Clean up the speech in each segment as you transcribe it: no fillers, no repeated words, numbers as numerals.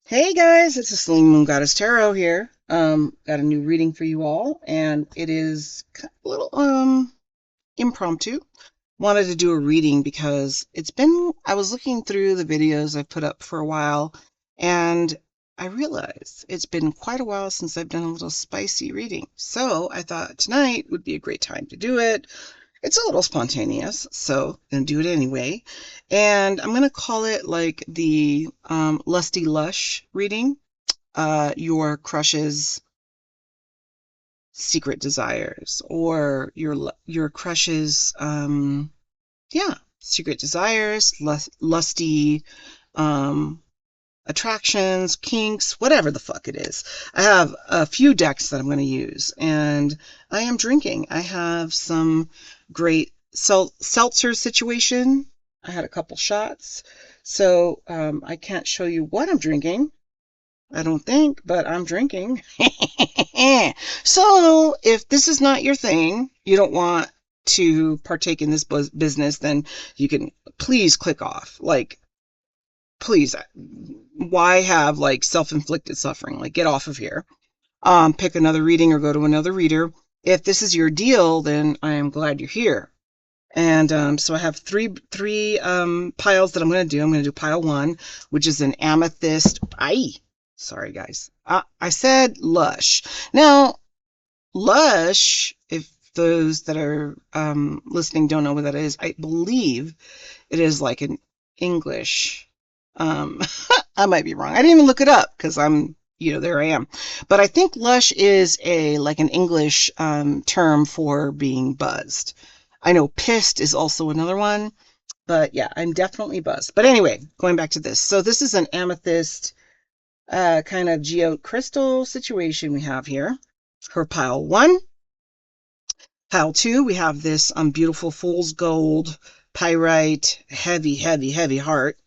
Hey guys, it's the Selene Moon Goddess Tarot here. Got a new reading for you all, and it is a little impromptu. Wanted to do a reading because I was looking through the videos I've put up for a while, and I realized it's been quite a while since I've done a little spicy reading. So I thought tonight would be a great time to do it. It's a little spontaneous, so I'm going to do it anyway. And I'm going to call it like the Lusty Lush reading. Your crush's secret desires, or your crush's secret desires, lusty attractions, kinks, whatever the fuck it is. I have a few decks that I'm going to use, and I am drinking. I have some great seltzer situation. I had a couple shots, so I can't show you what I'm drinking, I don't think, but I'm drinking. So if this is not your thing, you don't want to partake in this business, then you can please click off. Like, please, why have like self-inflicted suffering? Like, get off of here. Pick another reading or go to another reader. If this is your deal, then I am glad you're here. And so I have three piles that I'm going to do. I'm going to do pile 1, which is an amethyst. Sorry, guys. I said lush. Now, lush, if those that are listening don't know what that is, I believe it is like an English. I might be wrong. I didn't even look it up because there I am. But I think lush is like an English term for being buzzed. I know pissed is also another one, but yeah, I'm definitely buzzed. But anyway, going back to this. So this is an amethyst kind of geode crystal situation we have here for pile 1. Pile 2, we have this beautiful fool's gold pyrite, heavy heart.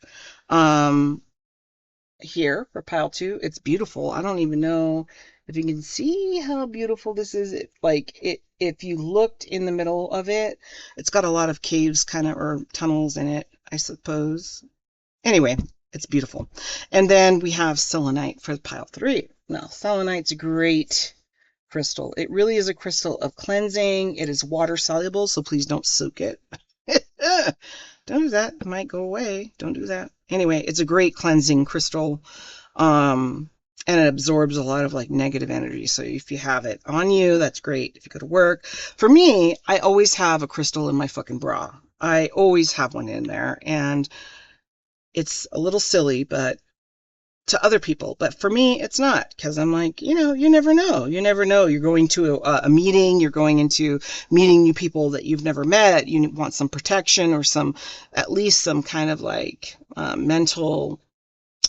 Here for pile 2, it's beautiful. I don't even know if you can see how beautiful this is. If you looked in the middle of it, it's got a lot of caves or tunnels in it, I suppose. Anyway, it's beautiful. And then we have selenite for pile 3. Now, selenite's a great crystal. It really is a crystal of cleansing. It is water soluble, so please don't soak it. Don't do that. It might go away. Don't do that. Anyway, it's a great cleansing crystal. And it absorbs a lot of like negative energy. So if you have it on you, that's great. If you go to work. For me, I always have a crystal in my fucking bra. I always have one in there. And it's a little silly, but to other people, but for me, it's not, because I'm like, you never know. You never know. You're going to a meeting, you're going into meeting new people that you've never met. You want some protection or at least some kind of like mental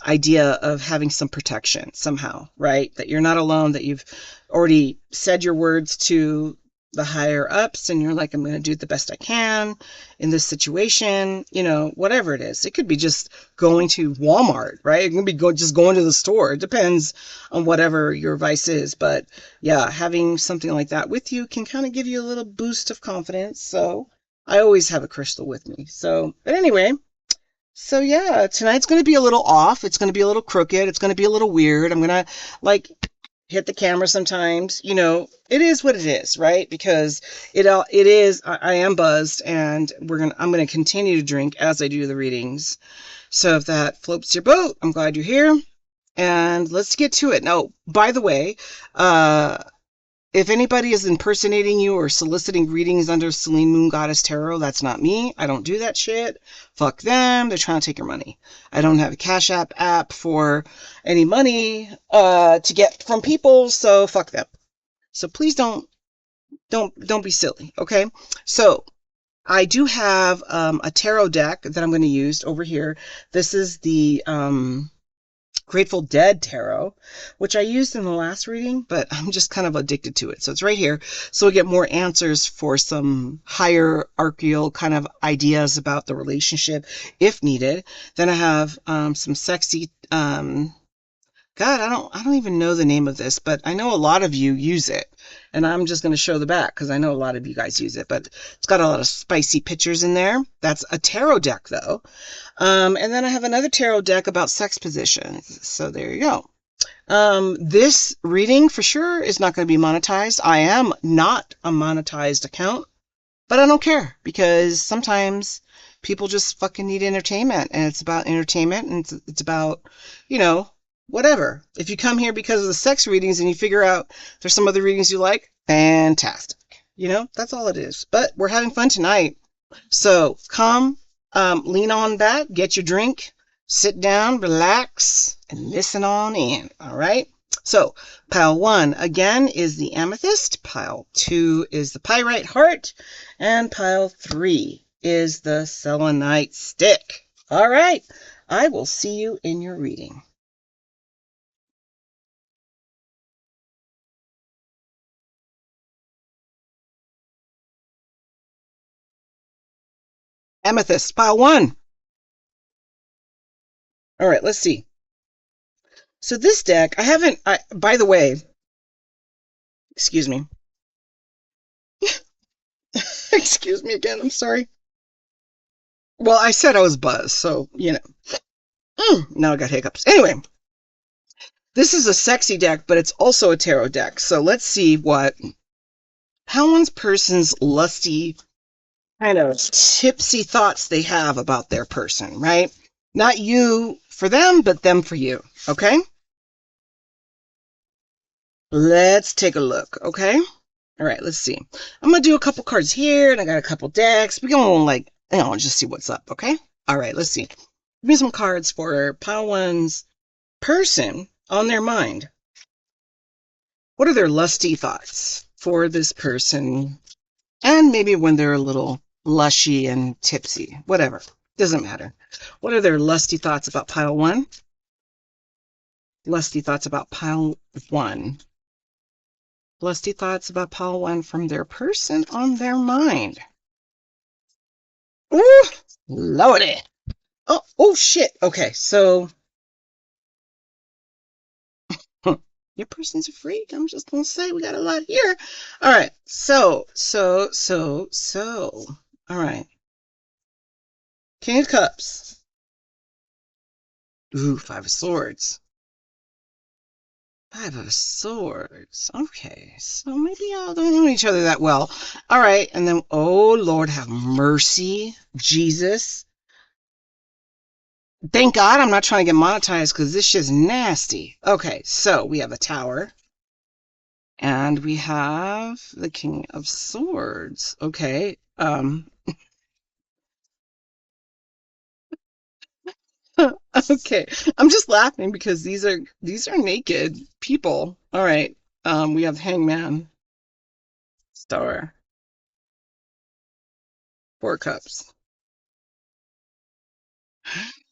idea of having some protection somehow, right? That you're not alone, that you've already said your words to the higher ups and you're like, I'm going to do the best I can in this situation, whatever it is. It could be just going to Walmart, right? It could be just going to the store. It depends on whatever your vice is. But yeah, having something like that with you can kind of give you a little boost of confidence. So I always have a crystal with me. But anyway, so yeah, tonight's going to be a little off. It's going to be a little crooked. It's going to be a little weird. I'm going to hit the camera sometimes. It is what it is, right? Because it is, I am buzzed, and I'm going to continue to drink as I do the readings. So if that floats your boat, I'm glad you're here, and let's get to it. Now, by the way, if anybody is impersonating you or soliciting readings under Selene Moon Goddess Tarot, that's not me. I don't do that shit. Fuck them. They're trying to take your money. I don't have a Cash app for any money to get from people, so fuck them. So please don't be silly, okay? So I do have a tarot deck that I'm going to use over here. This is the Grateful Dead tarot, which I used in the last reading, but I'm just kind of addicted to it. So it's right here. So we get more answers for some hierarchical kind of ideas about the relationship if needed. Then I have some sexy kind God, I don't even know the name of this, but I know a lot of you use it. And I'm just going to show the back because I know a lot of you guys use it, but it's got a lot of spicy pictures in there. That's a tarot deck though. And then I have another tarot deck about sex positions. So there you go. This reading for sure is not going to be monetized. I am not a monetized account, but I don't care because sometimes people just fucking need entertainment, and it's about entertainment, and it's about, you know, whatever. If you come here because of the sex readings and you figure out there's some other readings you like, fantastic. You know, that's all it is. But we're having fun tonight. So come, lean on back, get your drink, sit down, relax, and listen on in. All right. So pile 1 again is the amethyst. Pile 2 is the pyrite heart, and pile 3 is the selenite stick. All right. I will see you in your reading. Amethyst, pile 1. All right, let's see. So this deck, by the way, excuse me. Excuse me again, I'm sorry. Well, I said I was buzzed, so, you know. Now I got hiccups. Anyway, this is a sexy deck, but it's also a tarot deck. So let's see how one person's lusty, kind of tipsy thoughts they have about their person, right? Not you for them, but them for you, okay? Let's take a look, okay? All right, let's see. I'm going to do a couple cards here, and I got a couple decks. We're going to, just see what's up, okay? All right, let's see. Give me some cards for pile 1's person on their mind. What are their lusty thoughts for this person? And maybe when they're a little lushy and tipsy, whatever. Doesn't matter. What are their lusty thoughts about pile 1? Lusty thoughts about pile 1. Lusty thoughts about pile 1 from their person on their mind. Ooh, lordy. Oh shit. Okay, so your person's a freak. I'm just gonna say we got a lot here. All right, so. All right. King of Cups. Ooh, 5 of Swords. 5 of Swords. Okay, so maybe y'all don't know each other that well. All right, and then, oh, Lord have mercy. Jesus. Thank God I'm not trying to get monetized because this shit's nasty. Okay, so we have a Tower. And we have the King of Swords. Okay. Okay. I'm just laughing because these are naked people. All right. We have Hangman, Star, 4 cups.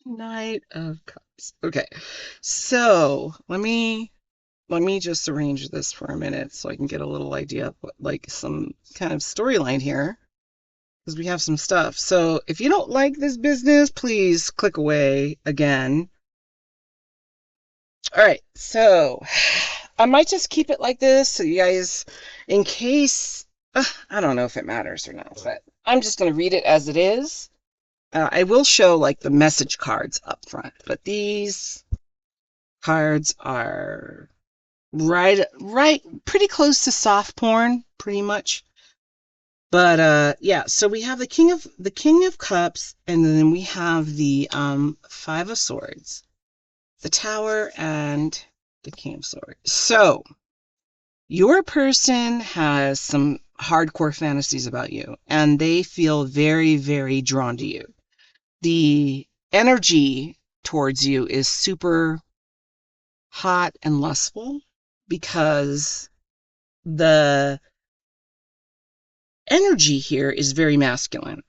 Knight of Cups. Okay. So let me just arrange this for a minute so I can get a little idea of what, like, some kind of storyline here, because we have some stuff. So if you don't like this business, please click away again. All right, so I might just keep it like this so you guys, in case, I don't know if it matters or not, but I'm just going to read it as it is. I will show like the message cards up front, but these cards are right, pretty close to soft porn, pretty much. But yeah, so we have the King of Cups, and then we have the 5 of Swords, the Tower, and the King of Swords. So your person has some hardcore fantasies about you, and they feel very, very drawn to you. The energy towards you is super hot and lustful because the energy here is very masculine.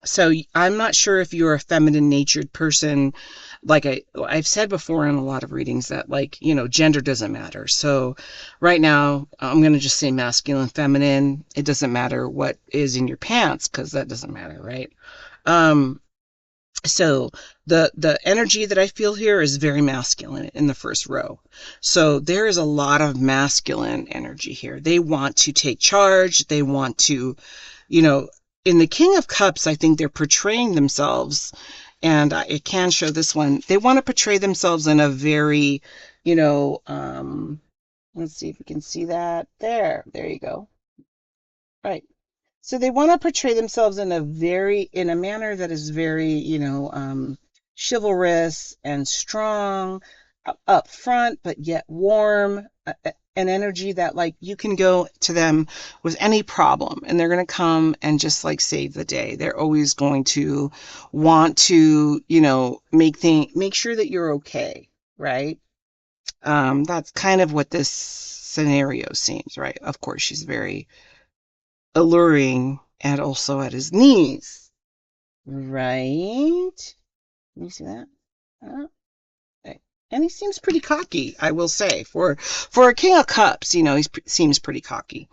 So I'm not sure if you're a feminine natured person. Like I've said before in a lot of readings that, like, gender doesn't matter. So right now I'm going to just say masculine, feminine. It doesn't matter what is in your pants because that doesn't matter, right? So the energy that I feel here is very masculine in the first row. So there is a lot of masculine energy here. They want to take charge. They want to, you know, in the King of Cups, I think they're portraying themselves, and it can show this one. They want to portray themselves in a very, you know, let's see if we can see that. There you go. Right. So they want to portray themselves in a manner that is very, chivalrous and strong, up front, but yet warm, an energy that like you can go to them with any problem and they're going to come and just like save the day. They're always going to want to, make sure that you're okay, right? That's kind of what this scenario seems, right? Of course, she's very alluring and also at his knees. Right? Can you see that? Okay. And he seems pretty cocky, I will say. For a King of Cups, he seems pretty cocky.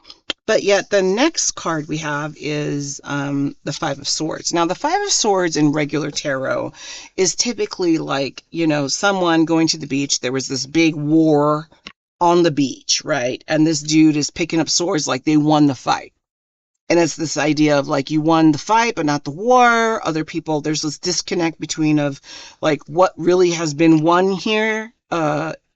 But yet the next card we have is the Five of Swords. Now, the Five of Swords in regular tarot is typically like, someone going to the beach. There was this big war on the beach, right? And this dude is picking up swords like they won the fight. And it's this idea of like you won the fight but not the war. Other people, there's this disconnect between of like what really has been won here.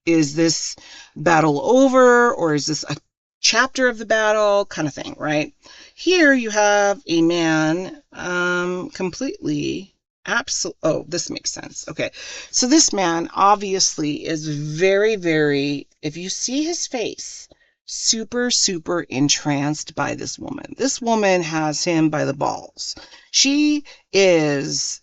Is this battle over, or is this a chapter of the battle kind of thing, right? Here you have a man completely oh, this makes sense. Okay, so this man obviously is very, very, if you see his face, super, super entranced by this woman. This woman has him by the balls. She is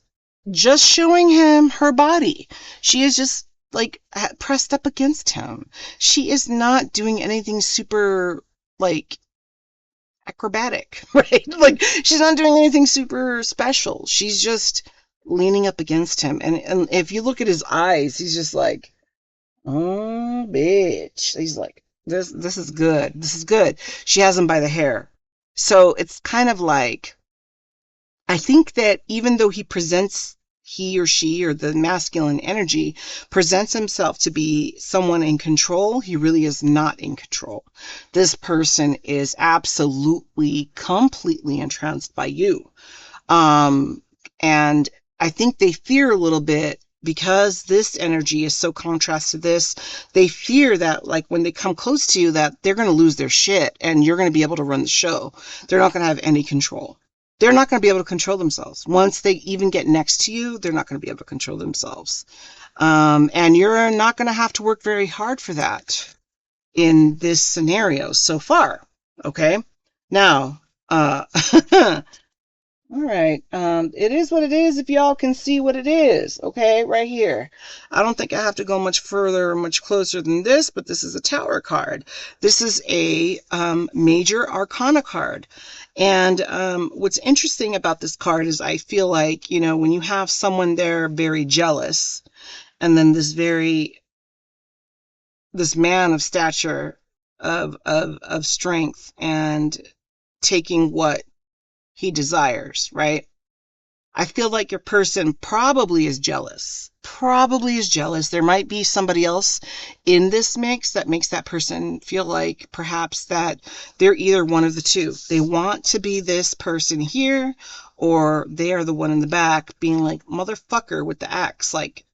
just showing him her body. She is just like pressed up against him. She is not doing anything super like acrobatic, right? Like she's not doing anything super special. She's just leaning up against him. And if you look at his eyes, he's just like, oh, bitch. He's like, this is good. This is good. She has him by the hair. So it's kind of like, I think that even though he or she or the masculine energy presents himself to be someone in control, he really is not in control. This person is absolutely, completely entranced by you. And I think they fear a little bit because this energy is so contrast to this. They fear that like when they come close to you that they're going to lose their shit and you're going to be able to run the show. They're not going to have any control. They're not going to be able to control themselves. Once they even get next to you, they're not going to be able to control themselves. And you're not going to have to work very hard for that in this scenario so far. Okay. Now, all right. It is what it is if y'all can see what it is. Okay, right here. I don't think I have to go much further or much closer than this, but this is a Tower card. This is a major arcana card. And what's interesting about this card is I feel like, when you have someone there very jealous, and then this man of stature, of strength, and taking what he desires, right? I feel like your person probably is jealous. Probably is jealous. There might be somebody else in this mix that makes that person feel like perhaps that they're either one of the two. They want to be this person here, or they are the one in the back being like, motherfucker with the axe. Like,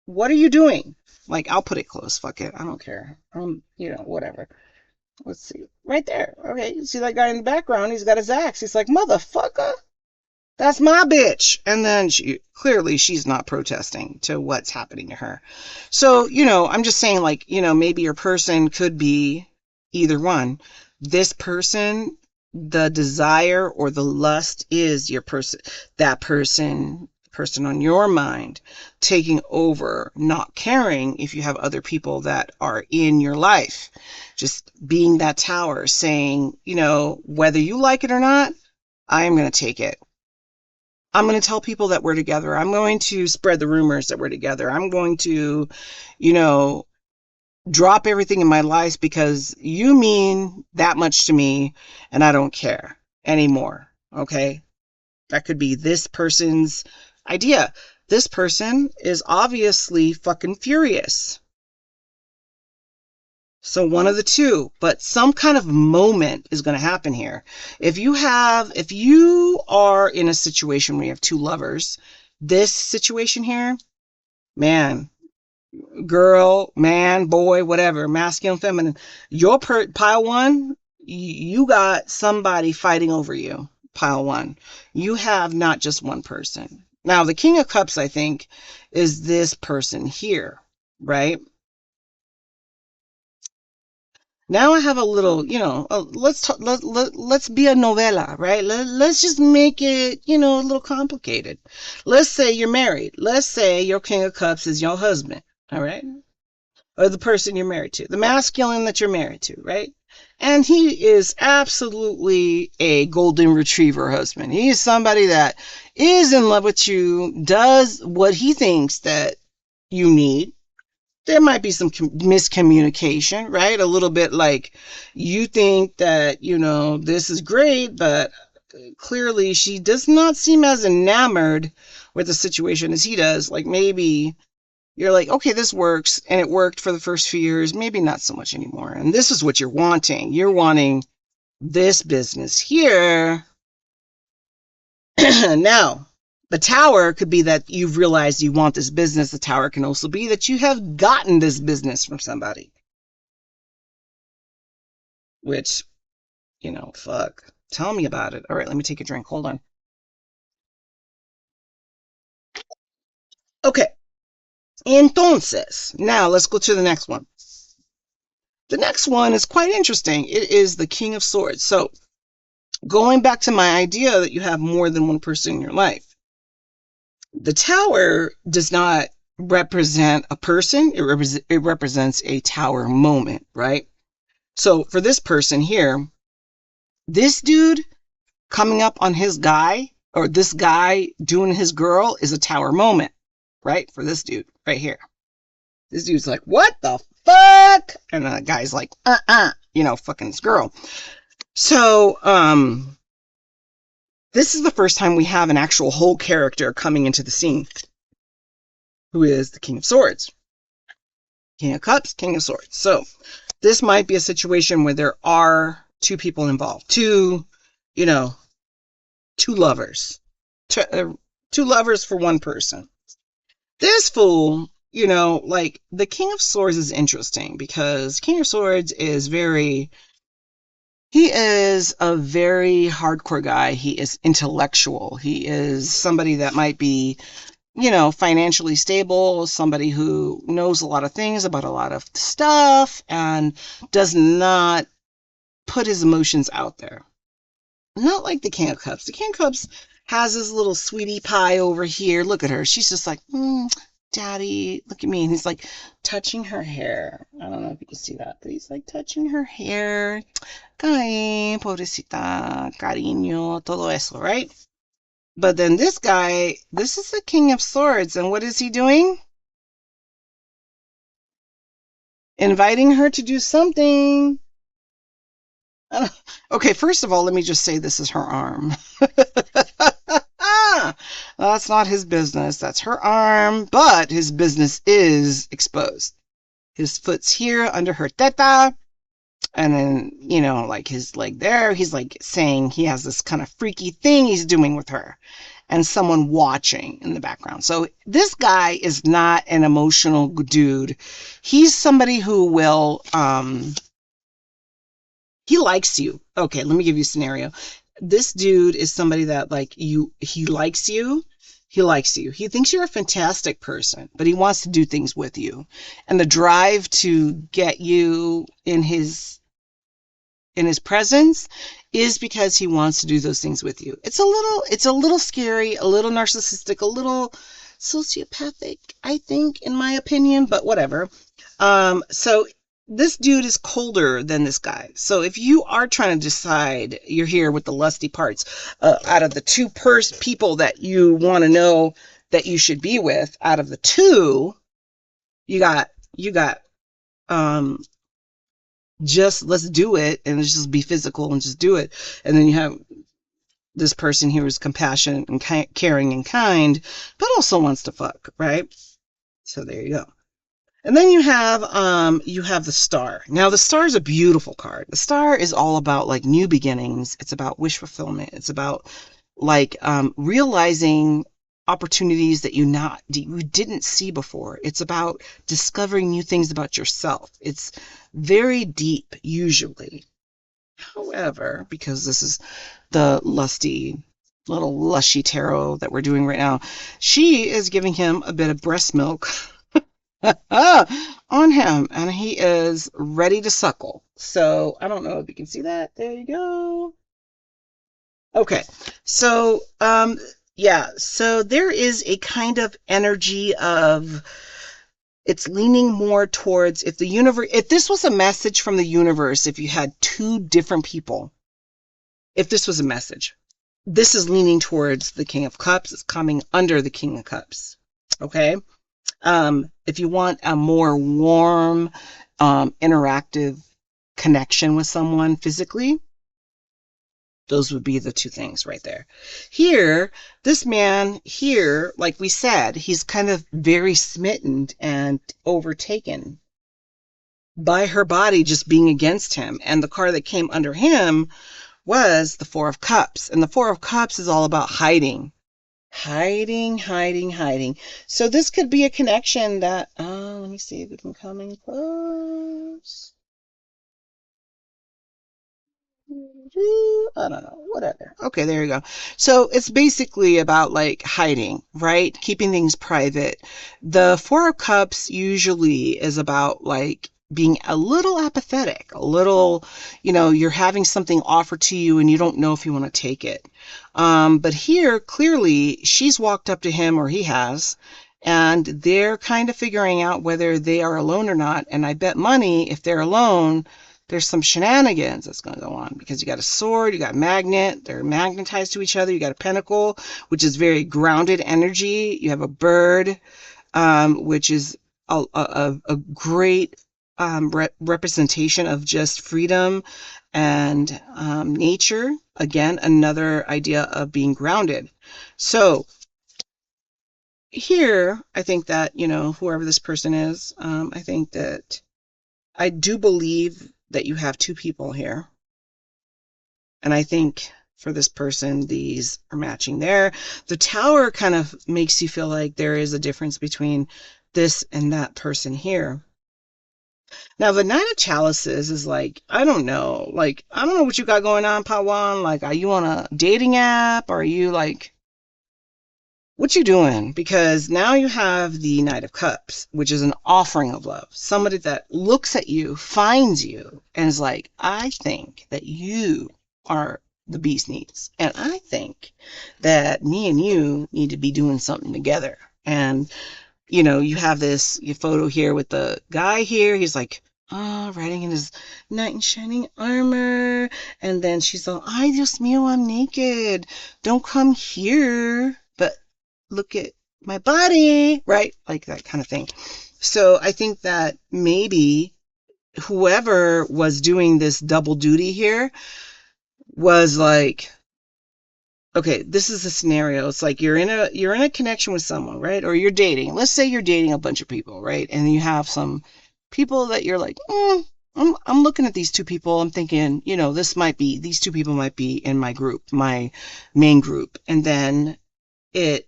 what are you doing? Like, I'll put it close. Fuck it. I don't care. Whatever. Let's see. Right there. Okay. You see that guy in the background? He's got his axe. He's like, motherfucker, that's my bitch. And then she's not protesting to what's happening to her. So, I'm just saying like, maybe your person could be either one. This person, the desire or the lust is your person, that person on your mind taking over, not caring if you have other people that are in your life, just being that tower saying, whether you like it or not, I am going to take it. I'm going to tell people that we're together. I'm going to spread the rumors that we're together. I'm going to, drop everything in my life because you mean that much to me and I don't care anymore. Okay. That could be this person's idea. This person is obviously fucking furious. So one of the two, but some kind of moment is going to happen here. If you are in a situation where you have two lovers, this situation here, man, girl, man, boy, whatever, masculine, feminine, pile one, you got somebody fighting over you. Pile one. You have not just one person. Now, the King of Cups, I think, is this person here, right? Now I have a little, let's talk, let's be a novela, right? Let's just make it, a little complicated. Let's say you're married. Let's say your King of Cups is your husband, all right? Or the person you're married to, the masculine that you're married to, right? And he is absolutely a golden retriever husband. He is somebody that is in love with you, does what he thinks that you need. There might be some miscommunication, right? A little bit like you think that, this is great, but clearly she does not seem as enamored with the situation as he does. Like maybe you're like, okay, this works, and it worked for the first few years, maybe not so much anymore. And this is what you're wanting. You're wanting this business here. Now, the tower could be that you've realized you want this business. The tower can also be that you have gotten this business from somebody. Which, fuck. Tell me about it. All right, let me take a drink. Hold on. Okay. Entonces, now let's go to the next one. The next one is quite interesting. It is the King of Swords. So, going back to my idea that you have more than one person in your life, the tower does not represent a person. It represents a tower moment, right? So for this person here, this dude coming up on his guy, or this guy doing his girl, is a tower moment, right? For this dude right here. This dude's like, what the fuck? And the guy's like, fucking this girl. So, this is the first time we have an actual whole character coming into the scene, who is the King of Swords. King of Cups, King of Swords. So, this might be a situation where there are two people involved. Two lovers. Two lovers for one person. This fool, like, the King of Swords is interesting because King of Swords is he is a very hardcore guy. He is intellectual. He is somebody that might be, financially stable, somebody who knows a lot of things about a lot of stuff and does not put his emotions out there. Not like the King of Cups. The King of Cups has this little sweetie pie over here. Look at her. She's just like, Daddy, look at me. And he's like touching her hair. I don't know if you can see that, but he's like touching her hair. Ay, pobrecita, cariño, todo eso, right? But then this guy, this is the King of Swords, and what is he doing? Inviting her to do something. Okay, first of all, let me just say this is her arm. That's not his business. That's her arm, but his business is exposed. His foot's here under her teta, and then, like his leg there. He's like saying he has this kind of freaky thing he's doing with her, and someone watching in the background. So this guy is not an emotional dude. He's somebody who will, he likes you. Okay, let me give you a scenario. This dude is somebody that, like, he likes you. He likes you. He thinks you're a fantastic person, but he wants to do things with you. And the drive to get you in his presence is because he wants to do those things with you. It's a little scary, a little narcissistic, a little sociopathic, I think, in my opinion, but whatever. So this dude is colder than this guy. So if you are trying to decide, you're here with the lusty parts, out of the two people that you want to know that you should be with, out of the two, you got, just let's do it, and let's just be physical and just do it. And then you have this person here is compassionate and caring and kind, but also wants to fuck, right? So there you go. And then you have the star. Now the star is a beautiful card. The star is all about like new beginnings. It's about wish fulfillment. It's about like realizing opportunities that you didn't see before. It's about discovering new things about yourself. It's very deep usually. However, because this is the lusty little lushy tarot that we're doing right now, she is giving him a bit of breast milk on him, and he is ready to suckle. So I don't know if you can see that. There you go. Okay, so yeah, so there is a kind of energy of it's leaning more towards if the universe, if this was a message from the universe, if you had two different people, if this was a message, this is leaning towards the King of Cups. It's coming under the King of Cups. Okay. If you want a more warm, interactive connection with someone physically, those would be the two things right there. Here, this man here, like we said, he's kind of very smitten and overtaken by her body just being against him. And the card that came under him was the Four of Cups. And the Four of Cups is all about hiding. Hiding, hiding, hiding. So this could be a connection that, let me see if we can come in close. I don't know, whatever. Okay, there you go. So it's basically about like hiding, right? Keeping things private. The Four of Cups usually is about like being a little apathetic, a little, you're having something offered to you and you don't know if you want to take it. But here, clearly, she's walked up to him, or he has, and they're kind of figuring out whether they are alone or not. And I bet money, if they're alone, there's some shenanigans that's going to go on, because you got a sword, you got a magnet, they're magnetized to each other, you got a pentacle, which is very grounded energy, you have a bird, which is a great representation of just freedom and nature. Again, another idea of being grounded. So here, I think that, whoever this person is, I think that I do believe that you have two people here. And I think for this person, these are matching there. The Tower kind of makes you feel like there is a difference between this and that person here. Now, the Knight of Chalices is like, I don't know. Like, I don't know what you got going on, Pawan. Like, are you on a dating app? Or are you like, what you doing? Because now you have the Knight of Cups, which is an offering of love. Somebody that looks at you, finds you, and is like, I think that you are the bee's knees. And I think that me and you need to be doing something together. And, you have this photo here with the guy here. He's like, riding in his knight in shining armor. And then she's all, ay, Dios mío, I'm naked. Don't come here. But look at my body, right? Like that kind of thing. So I think that maybe whoever was doing this double duty here was like, okay, this is a scenario. It's like you're in a connection with someone, right? Or you're dating. Let's say you're dating a bunch of people, right? And you have some people that you're like, I'm looking at these two people. I'm thinking, these two people might be in my group, my main group. And then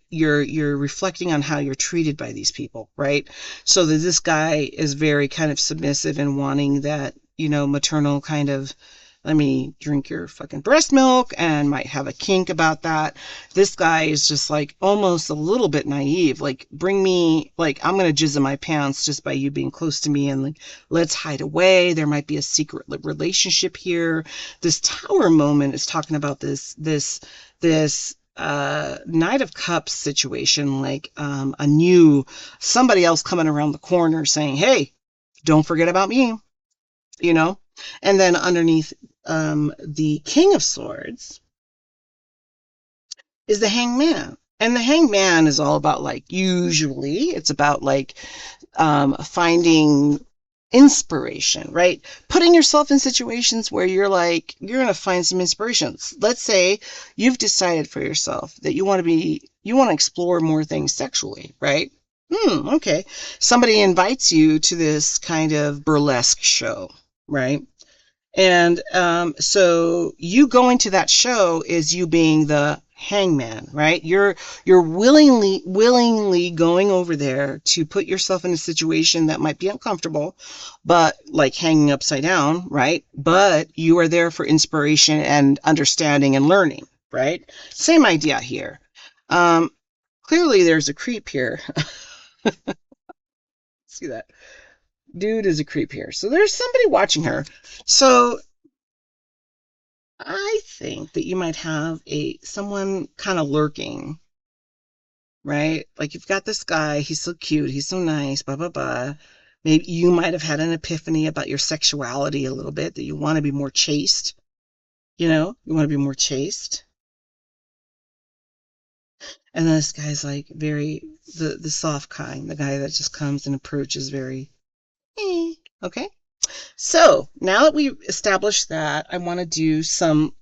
you're reflecting on how you're treated by these people, right? So that this guy is very kind of submissive and wanting that, maternal kind of, let me drink your fucking breast milk, and might have a kink about that. This guy is just like almost a little bit naive. Like, bring me, like, I'm going to jizz in my pants just by you being close to me, and like, let's hide away. There might be a secret relationship here. This Tower moment is talking about this Knight of Cups situation, like somebody else coming around the corner saying, hey, don't forget about me, and then underneath the King of Swords is the Hangman. And the Hangman is all about, like, usually it's about like finding inspiration, right? Putting yourself in situations where you're like, you're going to find some inspirations. Let's say you've decided for yourself that you want to explore more things sexually, right? Okay. Somebody invites you to this kind of burlesque show, right? And so you going to that show is you being the hangman, right? You're willingly going over there to put yourself in a situation that might be uncomfortable, but like hanging upside down, right? But you are there for inspiration and understanding and learning, right? Same idea here. Clearly there's a creep here. See that? Dude is a creep here. So there's somebody watching her. So I think that you might have someone kind of lurking, right? Like you've got this guy, he's so cute, he's so nice, blah blah blah. Maybe you might have had an epiphany about your sexuality a little bit, that you want to be more chaste. You want to be more chaste. And then this guy's like very the soft kind, the guy that just comes and approaches very okay. So now that we've established that, I want to do some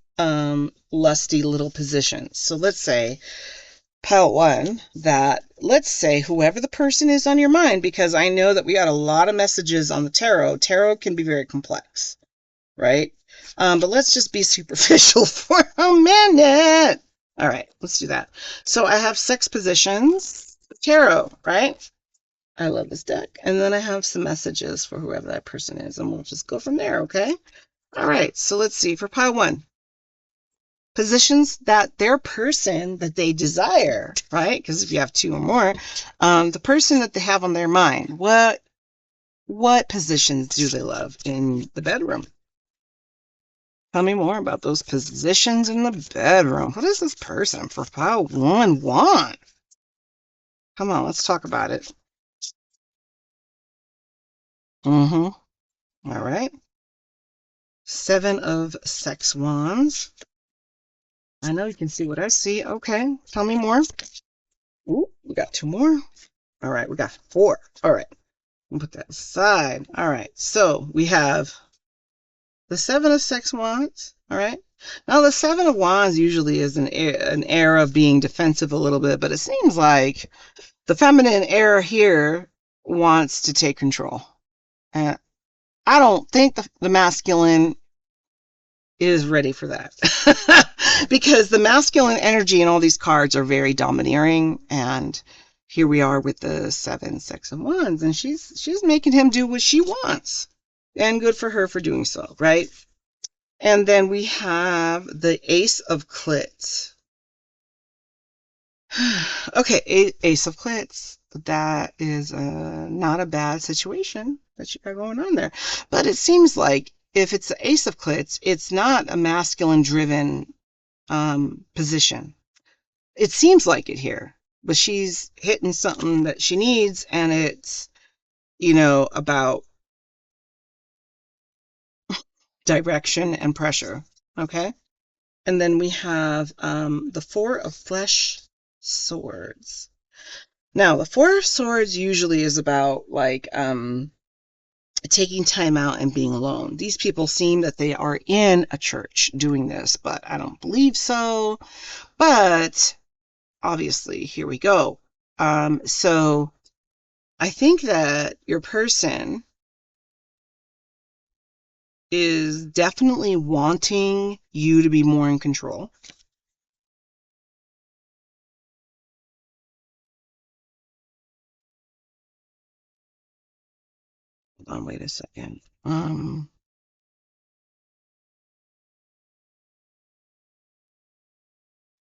lusty little positions. So let's say pile one, that let's say whoever the person is on your mind, because I know that we got a lot of messages on the tarot. Tarot can be very complex, right? But let's just be superficial for a minute. All right, let's do that. So I have sex positions, tarot, right? I love this deck. And then I have some messages for whoever that person is, and we'll just go from there, okay? All right, so let's see. For pile one, positions that their person that they desire, right? Because if you have two or more, the person that they have on their mind, what positions do they love in the bedroom? Tell me more about those positions in the bedroom. What does this person for pile one want? Come on, let's talk about it. All right. Seven of sex wands. I know you can see what I see. Okay, tell me more. Ooh, we got two more. All right, we got four. All right, we'll put that aside. All right, so we have the seven of sex wands. All right. Now the seven of wands usually is an air of being defensive a little bit, but it seems like the feminine air here wants to take control. And I don't think the masculine is ready for that. Because the masculine energy in all these cards are very domineering, and here we are with the seven sex of wands, and she's making him do what she wants, and good for her for doing so, right? And then we have the ace of clits. Okay, ace of clits. That is not a bad situation that you got going on there, but it seems like if it's the ace of clits, it's not a masculine driven position. It seems like it here, but she's hitting something that she needs, and it's about direction and pressure. Okay. And then we have the four of flesh swords. Now the four of swords usually is about like taking time out and being alone. These people seem that they are in a church doing this, but I don't believe so. But obviously, here we go. So I think that your person is definitely wanting you to be more in control. Hold on, wait a second.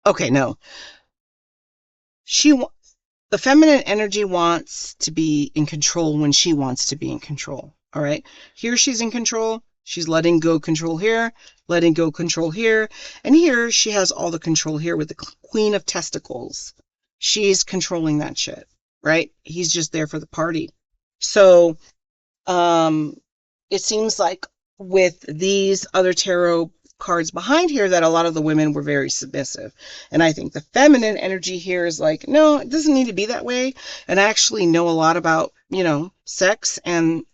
Okay, no. The feminine energy wants to be in control when she wants to be in control. All right. Here she's in control. She's letting go control here, letting go control here. And here she has all the control here with the queen of testicles. She's controlling that shit, right? He's just there for the party. So it seems like with these other tarot cards behind here that a lot of the women were very submissive. And I think the feminine energy here is like, no, it doesn't need to be that way. And I actually know a lot about, sex, and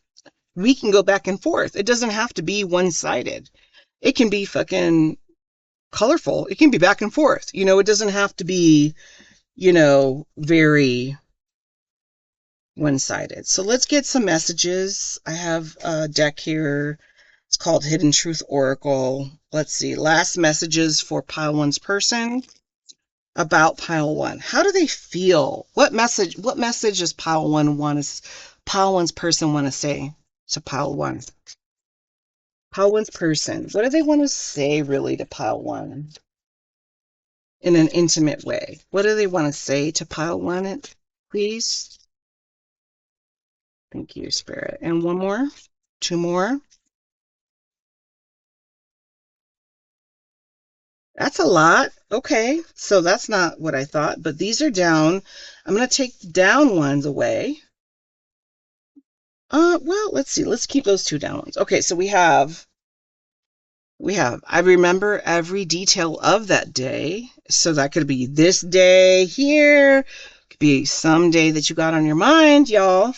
we can go back and forth. It doesn't have to be one-sided. It can be fucking colorful. It can be back and forth. It doesn't have to be, very one-sided. So let's get some messages. I have a deck here. It's called Hidden Truth Oracle. Let's see. Last messages for pile one's person about pile one. How do they feel? What message does pile one's person want to say to pile one? Pile one's person. What do they want to say really to pile one in an intimate way? What do they want to say to pile one, please? Thank you, Spirit. And one more, two more. That's a lot. Okay, so that's not what I thought, but these are down. I'm going to take the down ones away. Well, let's see. Let's keep those two down ones. Okay, so we have, I remember every detail of that day. So that could be this day here. Could be some day that you got on your mind, y'all.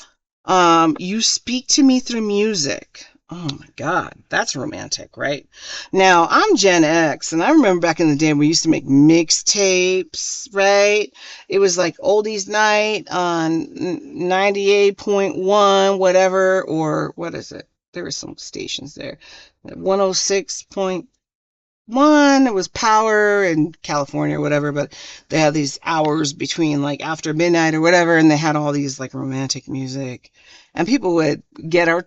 You speak to me through music. Oh my God, that's romantic, right? Now, I'm Gen X, and I remember back in the day we used to make mixtapes, right? It was like Oldies Night on 98.1, whatever, or what is it? There were some stations there. 106.1, it was Power in California or whatever, but they had these hours between like after midnight or whatever, and they had all these like romantic music. And people would get our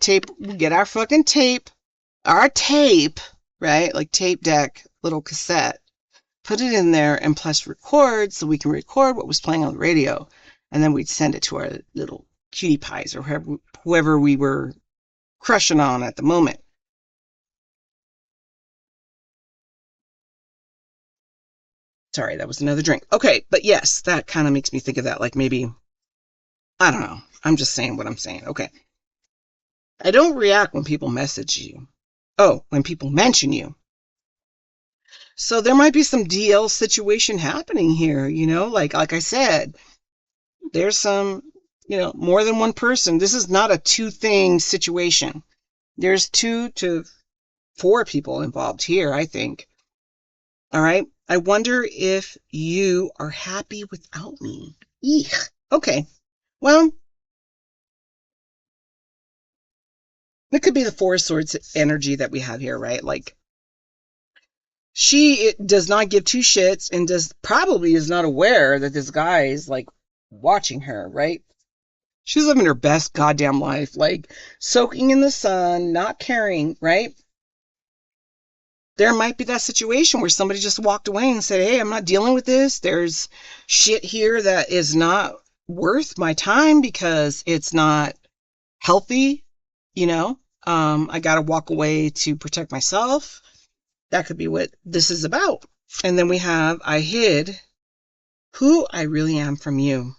fucking tape, right? Like tape deck, little cassette, put it in there and press record so we can record what was playing on the radio. And then we'd send it to our little cutie pies or whoever we were crushing on at the moment. Sorry, that was another drink. Okay, but yes, that kind of makes me think of that. Like maybe, I don't know. I'm just saying what I'm saying. Okay. I don't react when people message you. Oh, when people mention you. So there might be some DL situation happening here, like I said, there's some, more than one person. This is not a two-thing situation. There's 2 to 4 people involved here, I think. All right. I wonder if you are happy without me. Eek. Okay. Well, it could be the 4 of Swords energy that we have here, right? Like, she does not give 2 shits and probably is not aware that this guy is like watching her, right? She's living her best goddamn life, like soaking in the sun, not caring, right? There might be that situation where somebody just walked away and said, hey, I'm not dealing with this. There's shit here that is not worth my time because it's not healthy, I got to walk away to protect myself. That could be what this is about. And then we have, I hid who I really am from you.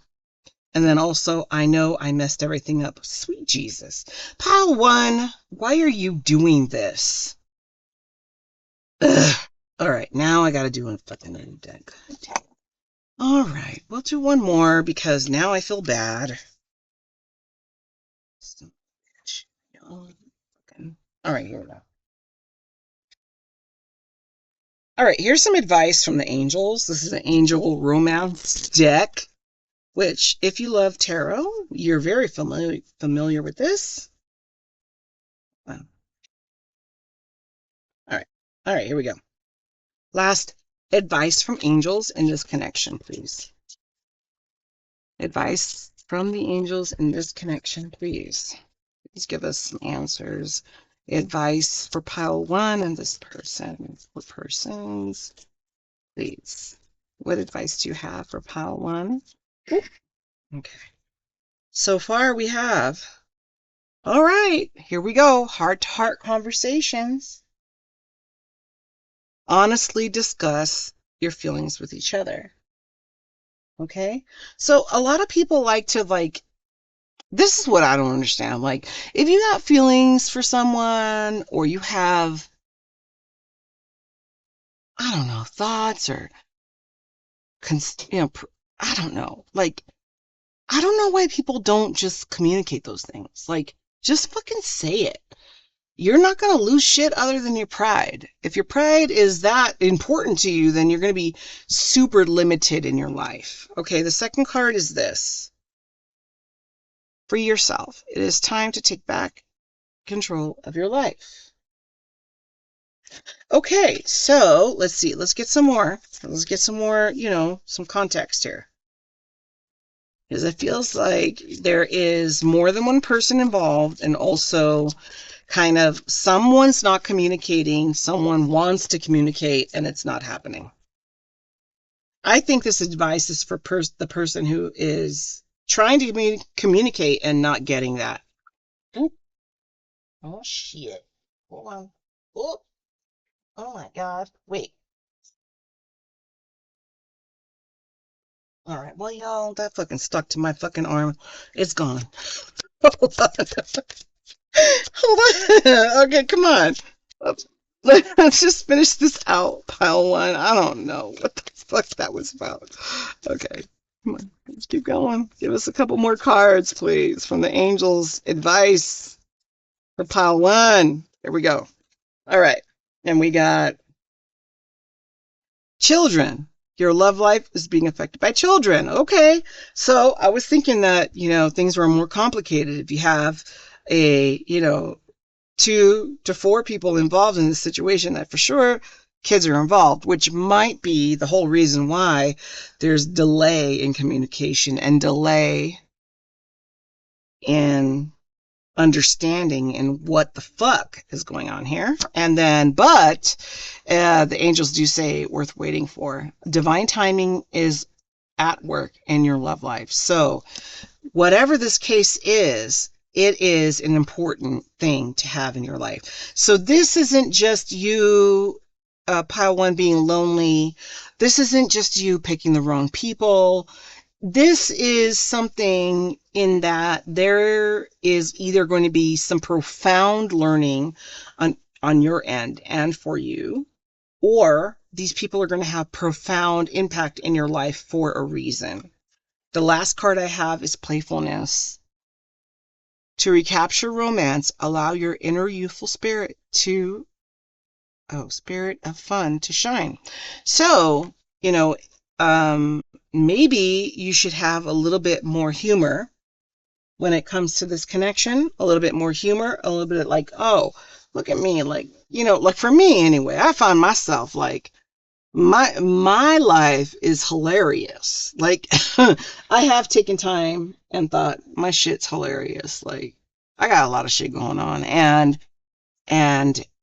And then also, I know I messed everything up. Sweet Jesus. Pile 1, why are you doing this? Ugh. All right, now I got to do a fucking new deck. All right, we'll do one more because now I feel bad. All right, here we go. All right, here's some advice from the angels. This is an angel romance deck, which, if you love tarot, you're very familiar with this. All right, here we go. Last advice from angels in this connection, please. Advice from the angels in this connection, please. Please give us some answers. Advice for pile 1 and this person. For persons, please. What advice do you have for pile 1? Okay. So far we have. All right, here we go. Heart-to-heart conversations. Honestly discuss your feelings with each other. Okay? So a lot of people like to this is what I don't understand. Like, if you got feelings for someone or you have, I don't know, thoughts or, I don't know. Like, I don't know why people don't just communicate those things. Like, Just fucking say it. You're not going to lose shit other than your pride. If your pride is that important to you, then you're going to be super limited in your life. Okay, the second card is this. Free yourself. It is time to take back control of your life. Okay, so let's see. Let's get some more. Let's get some more, some context here. Because it feels like there is more than one person involved, and also kind of someone's not communicating, someone wants to communicate, and it's not happening. I think this advice is for the person who is trying to communicate and not getting that. Oh, shit. Hold on. Oh my God. Wait. All right. Well, y'all, that fucking stuck to my fucking arm. It's gone. Hold on. Hold on. Okay, come on. Let's just finish this out, pile one. I don't know what the fuck that was about. Okay, come on. Let's keep going. Give us a couple more cards, please, from the angels' advice for pile one. There we go. All right. And we got children. Your love life is being affected by children. Okay. So I was thinking that, things were more complicated if you have a, 2 to 4 people involved in this situation, that for sure kids are involved, which might be the whole reason why there's delay in communication and delay in understanding and what the fuck is going on here. And then, but the angels do say worth waiting for. Divine timing is at work in your love life. So whatever this case is, it is an important thing to have in your life. So this isn't just you, pile one, being lonely. This isn't just you picking the wrong people. This is something in that there is either going to be some profound learning on your end and for you, or these people are going to have profound impact in your life for a reason. The last card I have is playfulness. To recapture romance, allow your inner youthful spirit of fun to shine. So, maybe you should have a little bit more humor when it comes to this connection, a little bit more humor, a little bit like, oh, look at me. Like, like for me anyway, I find myself like, my life is hilarious. Like, I have taken time and thought my shit's hilarious. Like, I got a lot of shit going on, and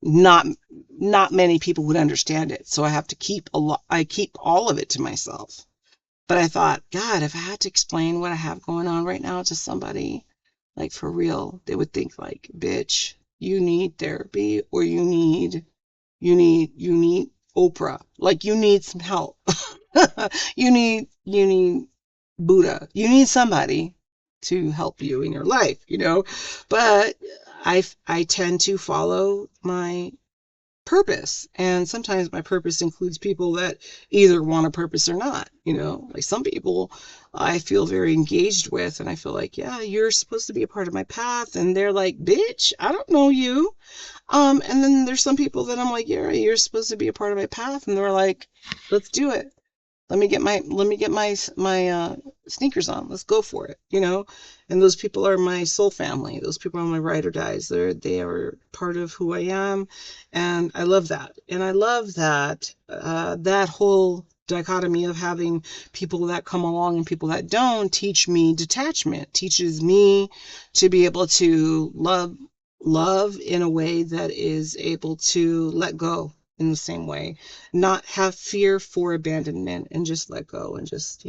not many people would understand it. So I have to keep I keep all of it to myself. But I thought, God, if I had to explain what I have going on right now to somebody, like for real, they would think like, bitch, you need therapy, or you need Oprah. Like, you need some help. you need Buddha. You need somebody to help you in your life, But I tend to follow my purpose, and sometimes my purpose includes people that either want a purpose or not. Like some people I feel very engaged with, and I feel like, yeah, you're supposed to be a part of my path, and they're like, bitch, I don't know you. And then there's some people that I'm like, yeah, you're supposed to be a part of my path, and they're like, let's do it. Let me get my sneakers on. Let's go for it, And those people are my soul family. Those people are my ride or dies. They are part of who I am, and I love that. And I love that that whole dichotomy of having people that come along and people that don't teach me detachment. Teaches me to be able to love in a way that is able to let go in the same way, not have fear for abandonment, and just let go and just,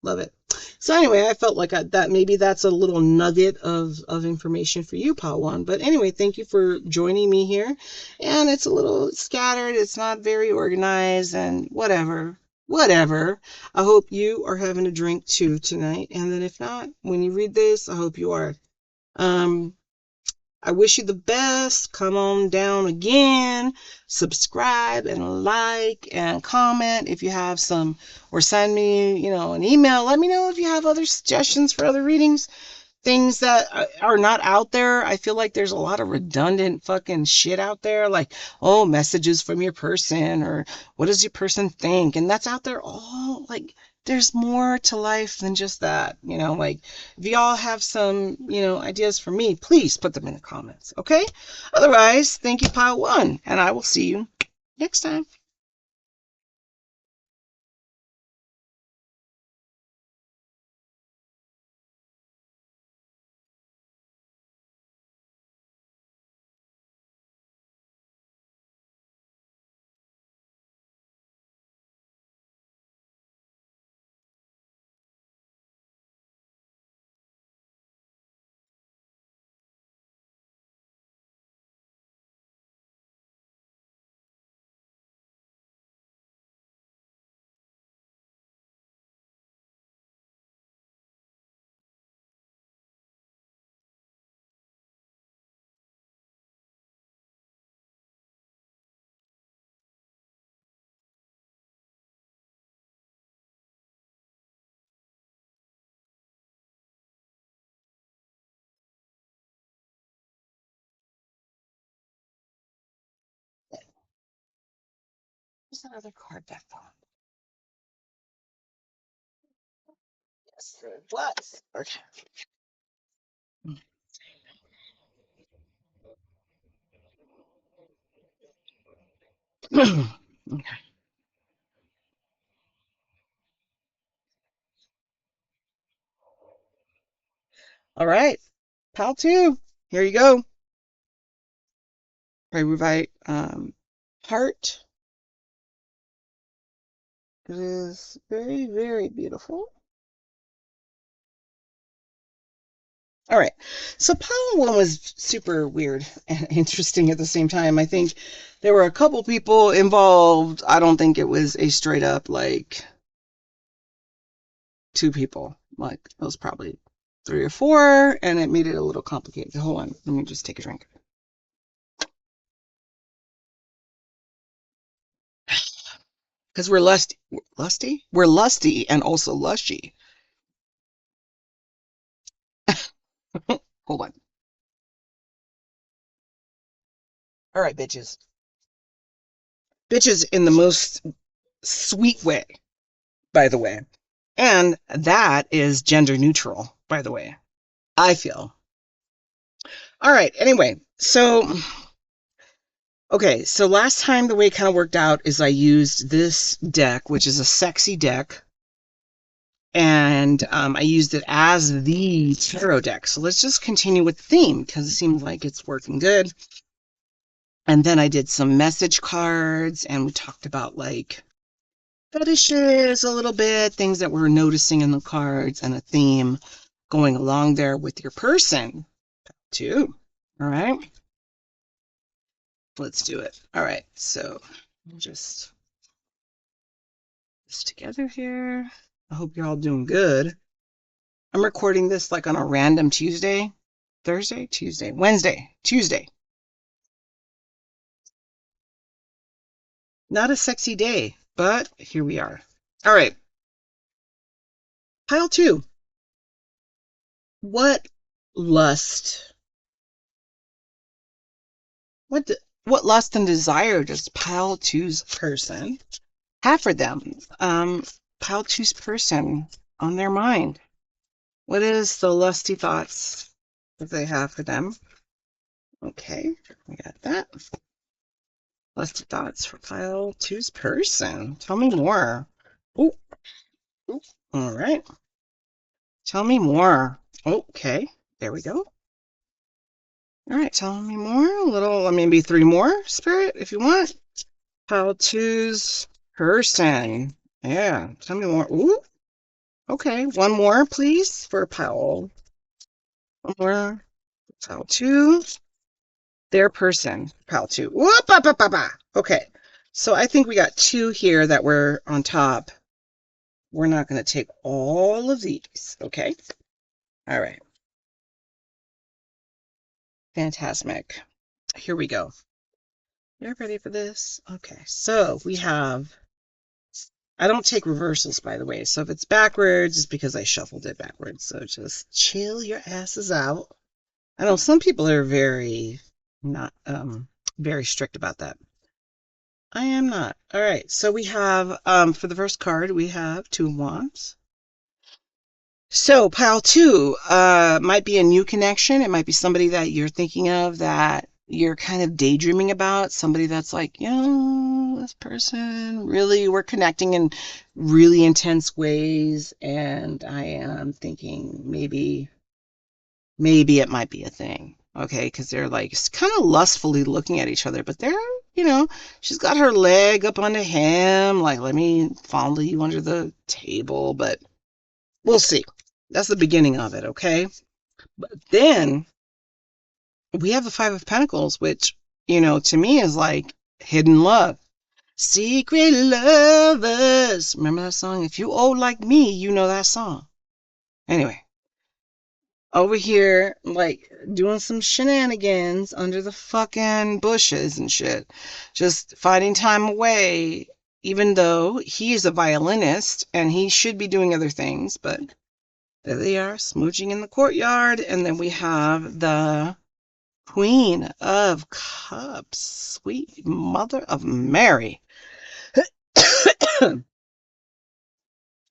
love it. So anyway, I felt like that maybe that's a little nugget of information for you, Pile One. But anyway, thank you for joining me here. And it's a little scattered. It's not very organized, and whatever. I hope you are having a drink too tonight. And then if not, when you read this, I hope you are. I wish you the best. Come on down again. Subscribe and like and comment if you have some, or send me, an email. Let me know if you have other suggestions for other readings. things that are not out there. I feel like there's a lot of redundant fucking shit out there, like, oh, messages from your person, or what does your person think? And that's out there all like there's more to life than just that, like if y'all have some, ideas for me, please put them in the comments, okay? Otherwise, thank you, pile one, and I will see you next time. There's another card back on. Yes, there was. Okay. Okay. All right. Pal two. Here you go. Pyruvite heart. It is very, very beautiful. All right. So pile one was super weird and interesting at the same time. I think there were a couple people involved. I don't think it was a straight up like two people. Like it was probably three or four, and it made it a little complicated. Hold on. Let me just take a drink. Because we're lusty. Lusty? We're lusty and also lushy. Hold on. All right, bitches. Bitches in the most sweet way, by the way. And that is gender neutral, by the way. I feel. All right. Anyway, so last time the way it kind of worked out is I used this deck, which is a sexy deck, and I used it as the tarot deck. So let's just continue with the theme because it seems like it's working good. And then I did some message cards, and we talked about like fetishes a little bit, things that we're noticing in the cards, and a theme going along there with your person too. All right, let's do it. All right, so just this together here. I hope you're all doing good. I'm recording this like on a random Tuesday, Thursday, Tuesday, Wednesday, Tuesday. Not a sexy day, but here we are. All right, pile two. What lust? What lust and desire does pile two's person have for them? Pile two's person on their mind. What is the lusty thoughts that they have for them? Okay, we got that. Lusty thoughts for pile two's person. Tell me more. Oh, all right. Tell me more. Okay, there we go. All right, tell me more. A little, maybe three more, Spirit, if you want. Pile two's person. Yeah, tell me more. Ooh, okay, one more, please, for pile. One more. Pile two. Their person. Pile two. Whoop, ba, ba, ba, ba. Okay, so I think we got two here that were on top. We're not going to take all of these, okay? All right. Fantastic. Here we go. You're ready for this? Okay, so we have I don't take reversals, by the way. So if it's backwards, it's because I shuffled it backwards. So just chill your asses out. I know some people are very not very strict about that. I am not. All right. So we have for the first card we have Two of Wands. So pile two might be a new connection. It might be somebody that you're thinking of that you're kind of daydreaming about. Somebody that's like, this person really we're connecting in really intense ways, and I am thinking maybe it might be a thing. Okay, because they're like kind of lustfully looking at each other, but they're, she's got her leg up onto him, like, let me fondle you under the table, but we'll see. That's the beginning of it, okay? But then we have the Five of Pentacles, which, to me is like hidden love. Secret lovers. Remember that song? If you old like me, you know that song. Anyway, over here, like, doing some shenanigans under the fucking bushes and shit. Just finding time away, even though he is a violinist and he should be doing other things, but there they are, smooching in the courtyard. And then we have the Queen of Cups. Sweet Mother of Mary.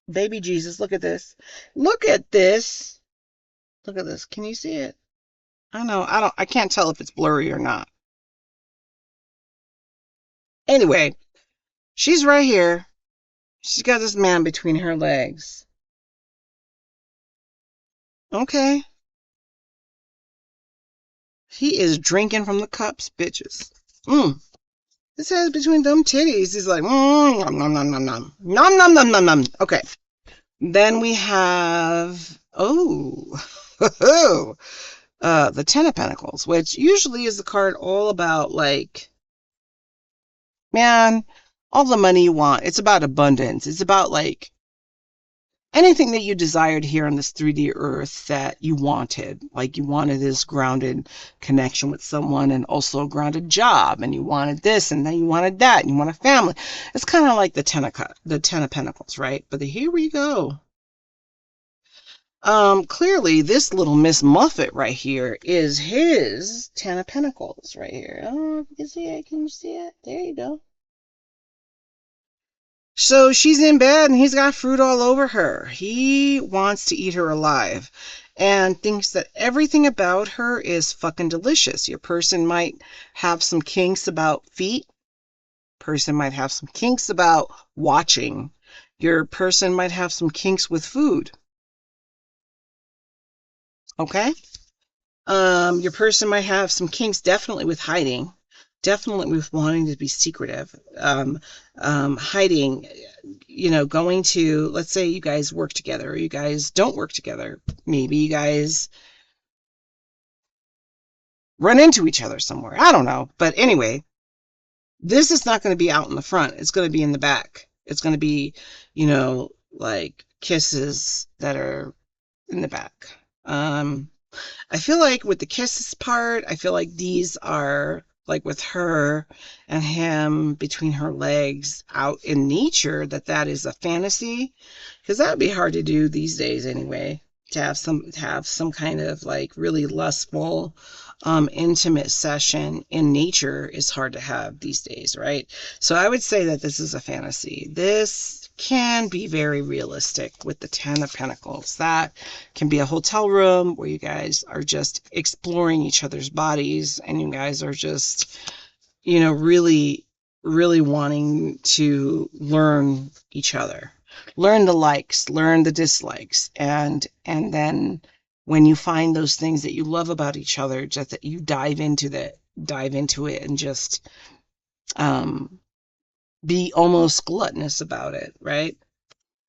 Baby Jesus, look at this. Look at this. Look at this. Can you see it? I can't tell if it's blurry or not. Anyway, she's right here. She's got this man between her legs. Okay. He is drinking from the cups, bitches. This head between them titties. He's like, nom, nom, nom, nom, nom. Nom, nom, nom, nom, nom. Okay. Then we have, the Ten of Pentacles, which usually is the card all about, like, man, all the money you want. It's about abundance. It's about, like, anything that you desired here on this 3D earth that you wanted. Like, you wanted this grounded connection with someone and also a grounded job, and you wanted this, and then you wanted that, and you want a family. It's kind of like the Ten of Pentacles, right? But here we go. Clearly this little Miss Muffet right here is his Ten of Pentacles right here. Oh, you can see it. Can you see it? There you go. So she's in bed and he's got fruit all over her. He wants to eat her alive and thinks that everything about her is fucking delicious. Your person might have some kinks about feet. Person might have some kinks about watching. Your person might have some kinks with food. Okay? Your person might have some kinks definitely with hiding. Definitely with wanting to be secretive. Hiding, going to, let's say you guys work together or you guys don't work together. Maybe you guys run into each other somewhere. I don't know. But anyway, this is not going to be out in the front. It's going to be in the back. It's going to be, like kisses that are in the back. I feel like with the kisses part, I feel like these are like with her and him between her legs out in nature, that is a fantasy, because that would be hard to do these days anyway, to have some kind of like really lustful intimate session in nature is hard to have these days, right? So I would say that this is a fantasy. This can be very realistic with the Ten of Pentacles. That can be a hotel room where you guys are just exploring each other's bodies and you guys are just, really, really wanting to learn each other, learn the likes, learn the dislikes, and then when you find those things that you love about each other, just that you dive into it and just be almost gluttonous about it, right?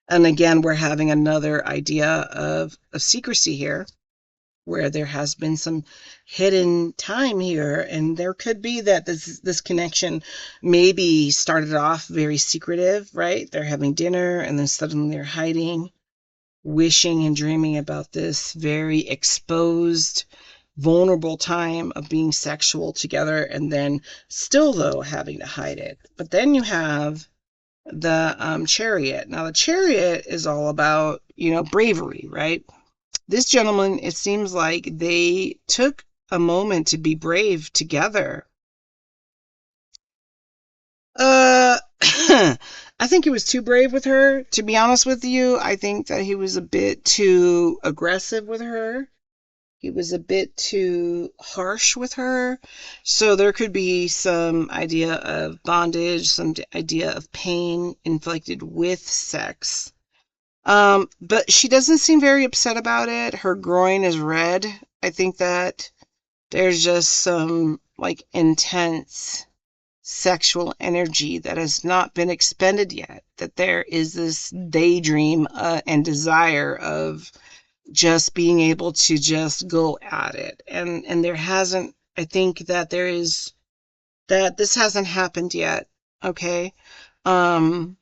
And again, we're having another idea of secrecy here, where there has been some hidden time here, and there could be that this connection maybe started off very secretive, right? They're having dinner and then suddenly they're hiding, wishing and dreaming about this very exposed, vulnerable time of being sexual together, and then still though having to hide it. But then you have Chariot. Now, the Chariot is all about, bravery, right? This gentleman, it seems like they took a moment to be brave together. I think he was too brave with her, to be honest with you. I think that he was a bit too aggressive with her. He was a bit too harsh with her. So there could be some idea of bondage, some idea of pain inflicted with sex. But she doesn't seem very upset about it. Her groin is red. I think that there's just some like intense sexual energy that has not been expended yet. That there is this daydream and desire of just being able to just go at it. And there hasn't, I think that there is, that this hasn't happened yet. Okay. Um,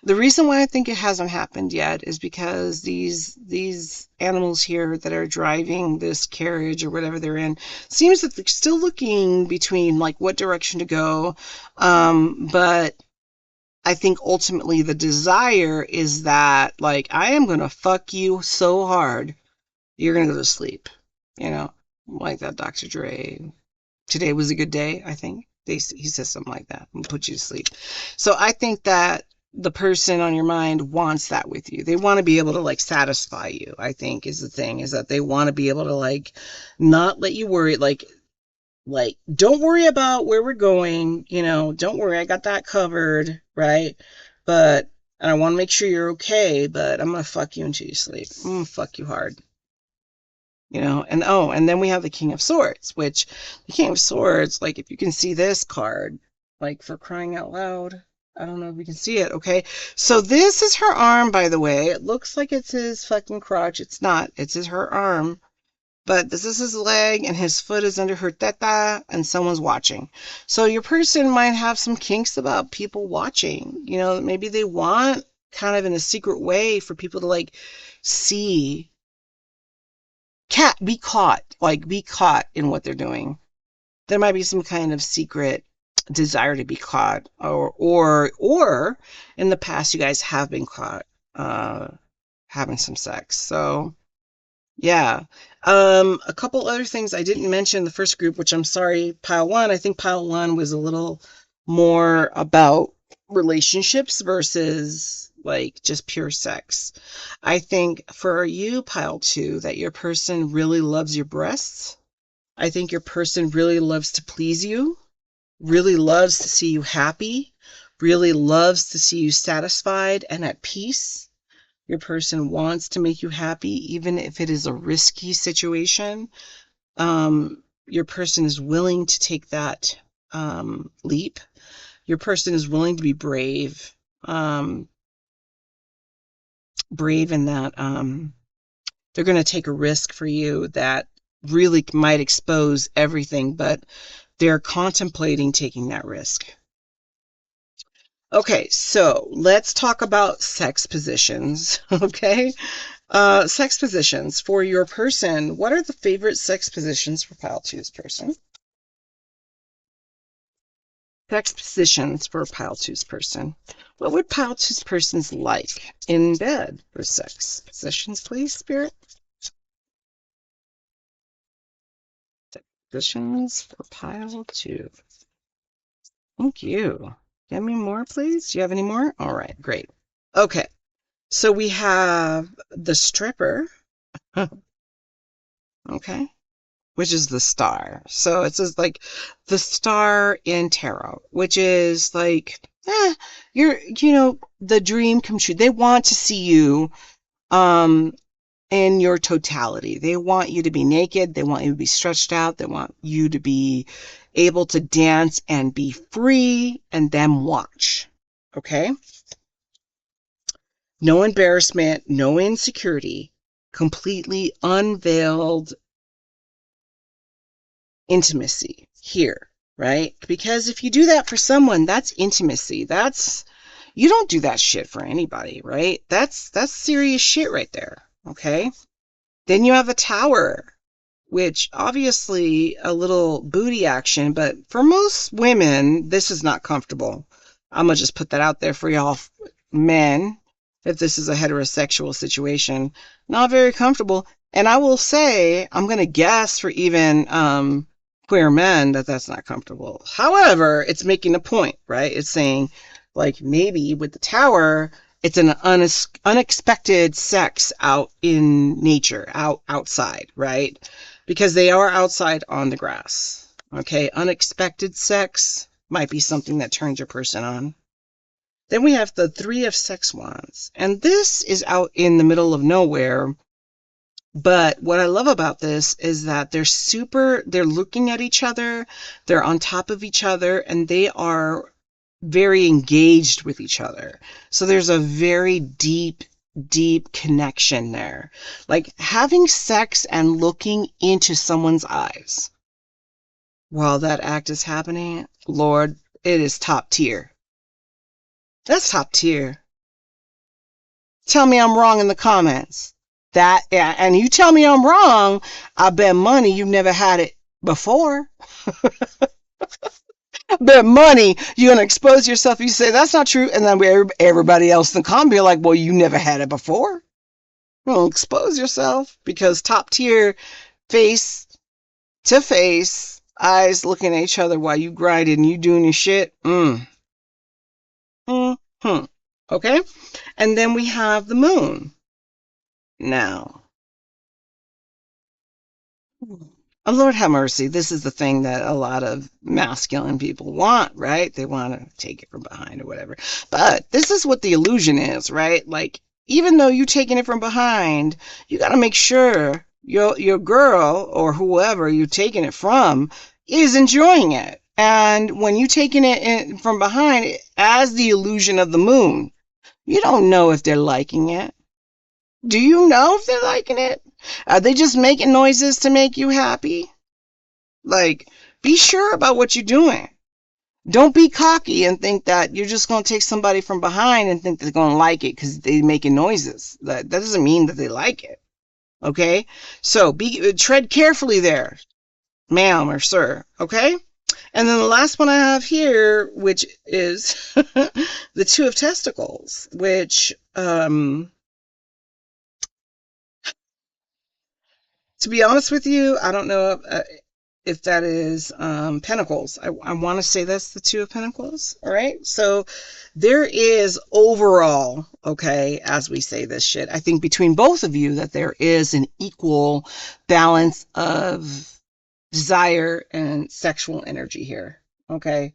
The reason why I think it hasn't happened yet is because these animals here that are driving this carriage or whatever they're in seems that they're still looking between like what direction to go. But I think ultimately the desire is that like I am gonna fuck you so hard you're gonna go to sleep. You know, like that Dr. Dre. Today was a good day, I think. He says something like that and put you to sleep. So I think that the person on your mind wants that with you. They want to be able to like satisfy you, I think is the thing, is that they want to be able to like not let you worry, like don't worry about where we're going, don't worry, I got that covered, right? But and I want to make sure you're okay, but I'm gonna fuck you until you sleep. I'm gonna fuck you hard. And oh, and then we have the King of Swords, which the King of Swords, like if you can see this card, like for crying out loud, I don't know if you can see it, okay? So this is her arm, by the way. It looks like it's his fucking crotch. It's not. Her arm. But this is his leg, and his foot is under her teta, and someone's watching. So your person might have some kinks about people watching. Maybe they want kind of in a secret way for people to like see be caught in what they're doing. There might be some kind of secret desire to be caught, or in the past you guys have been caught having some sex. So yeah. A couple other things I didn't mention in the first group, which I'm sorry, pile one. I think pile one was a little more about relationships versus like just pure sex. I think for you, pile two, that your person really loves your breasts. I think your person really loves to please you, really loves to see you happy, really loves to see you satisfied and at peace. Your person wants to make you happy, even if it is a risky situation. Your person is willing to take that leap. Your person is willing to be brave. Brave in that they're going to take a risk for you that really might expose everything, but they're contemplating taking that risk. Okay, so let's talk about sex positions, okay? Sex positions for your person. What are the favorite sex positions for pile two's person? Sex positions for pile two's person. What would pile two's person's like in bed for sex positions, please, Spirit? Sex positions for pile two. Thank you. Give me more, please. Do you have any more? All right, great. Okay, so we have the stripper. Okay, which is the star. So it says like the star in tarot, which is like, the dream come true. They want to see you in your totality. They want you to be naked. They want you to be stretched out. They want you to be able to dance and be free and them watch. Okay? No embarrassment, no insecurity, completely unveiled intimacy here, right? Because if you do that for someone, that's intimacy. You don't do that shit for anybody, right? That's serious shit right there, okay? Then you have a tower, which obviously a little booty action, but for most women, this is not comfortable. I'm gonna just put that out there for y'all men, if this is a heterosexual situation, not very comfortable. And I will say, I'm gonna guess for even queer men that that's not comfortable. However, it's making a point, right? It's saying, like, maybe with the tower, it's an unexpected sex out in nature, outside, right? Because they are outside on the grass. Okay, unexpected sex might be something that turns your person on. Then we have the Three of Sex Wands, and this is out in the middle of nowhere. But what I love about this is that they're looking at each other, they're on top of each other, and they are very engaged with each other. So there's a very deep, deep connection there. Like having sex and looking into someone's eyes while that act is happening, Lord, it is top tier. That's top tier. Tell me I'm wrong in the comments. And you tell me I'm wrong, I bet money you never had it before. I bet money you're gonna expose yourself. You say that's not true, and then everybody else in the comment be like, "Well, you never had it before." Well, expose yourself because top tier, face to face, eyes looking at each other while you grinding and you doing your shit. Okay, and then we have the moon. Now, oh, Lord have mercy. This is the thing that a lot of masculine people want, right? They want to take it from behind or whatever. But this is what the illusion is, right? Like, even though you're taking it from behind, you got to make sure your girl or whoever you're taking it from is enjoying it. And when you're taking it from behind as the illusion of the moon, you don't know if they're liking it. Do you know if they're liking it? Are they just making noises to make you happy? Like, be sure about what you're doing. Don't be cocky and think that you're just going to take somebody from behind and think they're going to like it because they're making noises. That doesn't mean that they like it. Okay? So tread carefully there, ma'am or sir. Okay? And then the last one I have here, which is the Two of Testicles, which, to be honest with you, I don't know if that is Pentacles. I want to say that's the Two of Pentacles. All right. So there is overall, okay, as we say this shit, I think between both of you that there is an equal balance of desire and sexual energy here. Okay.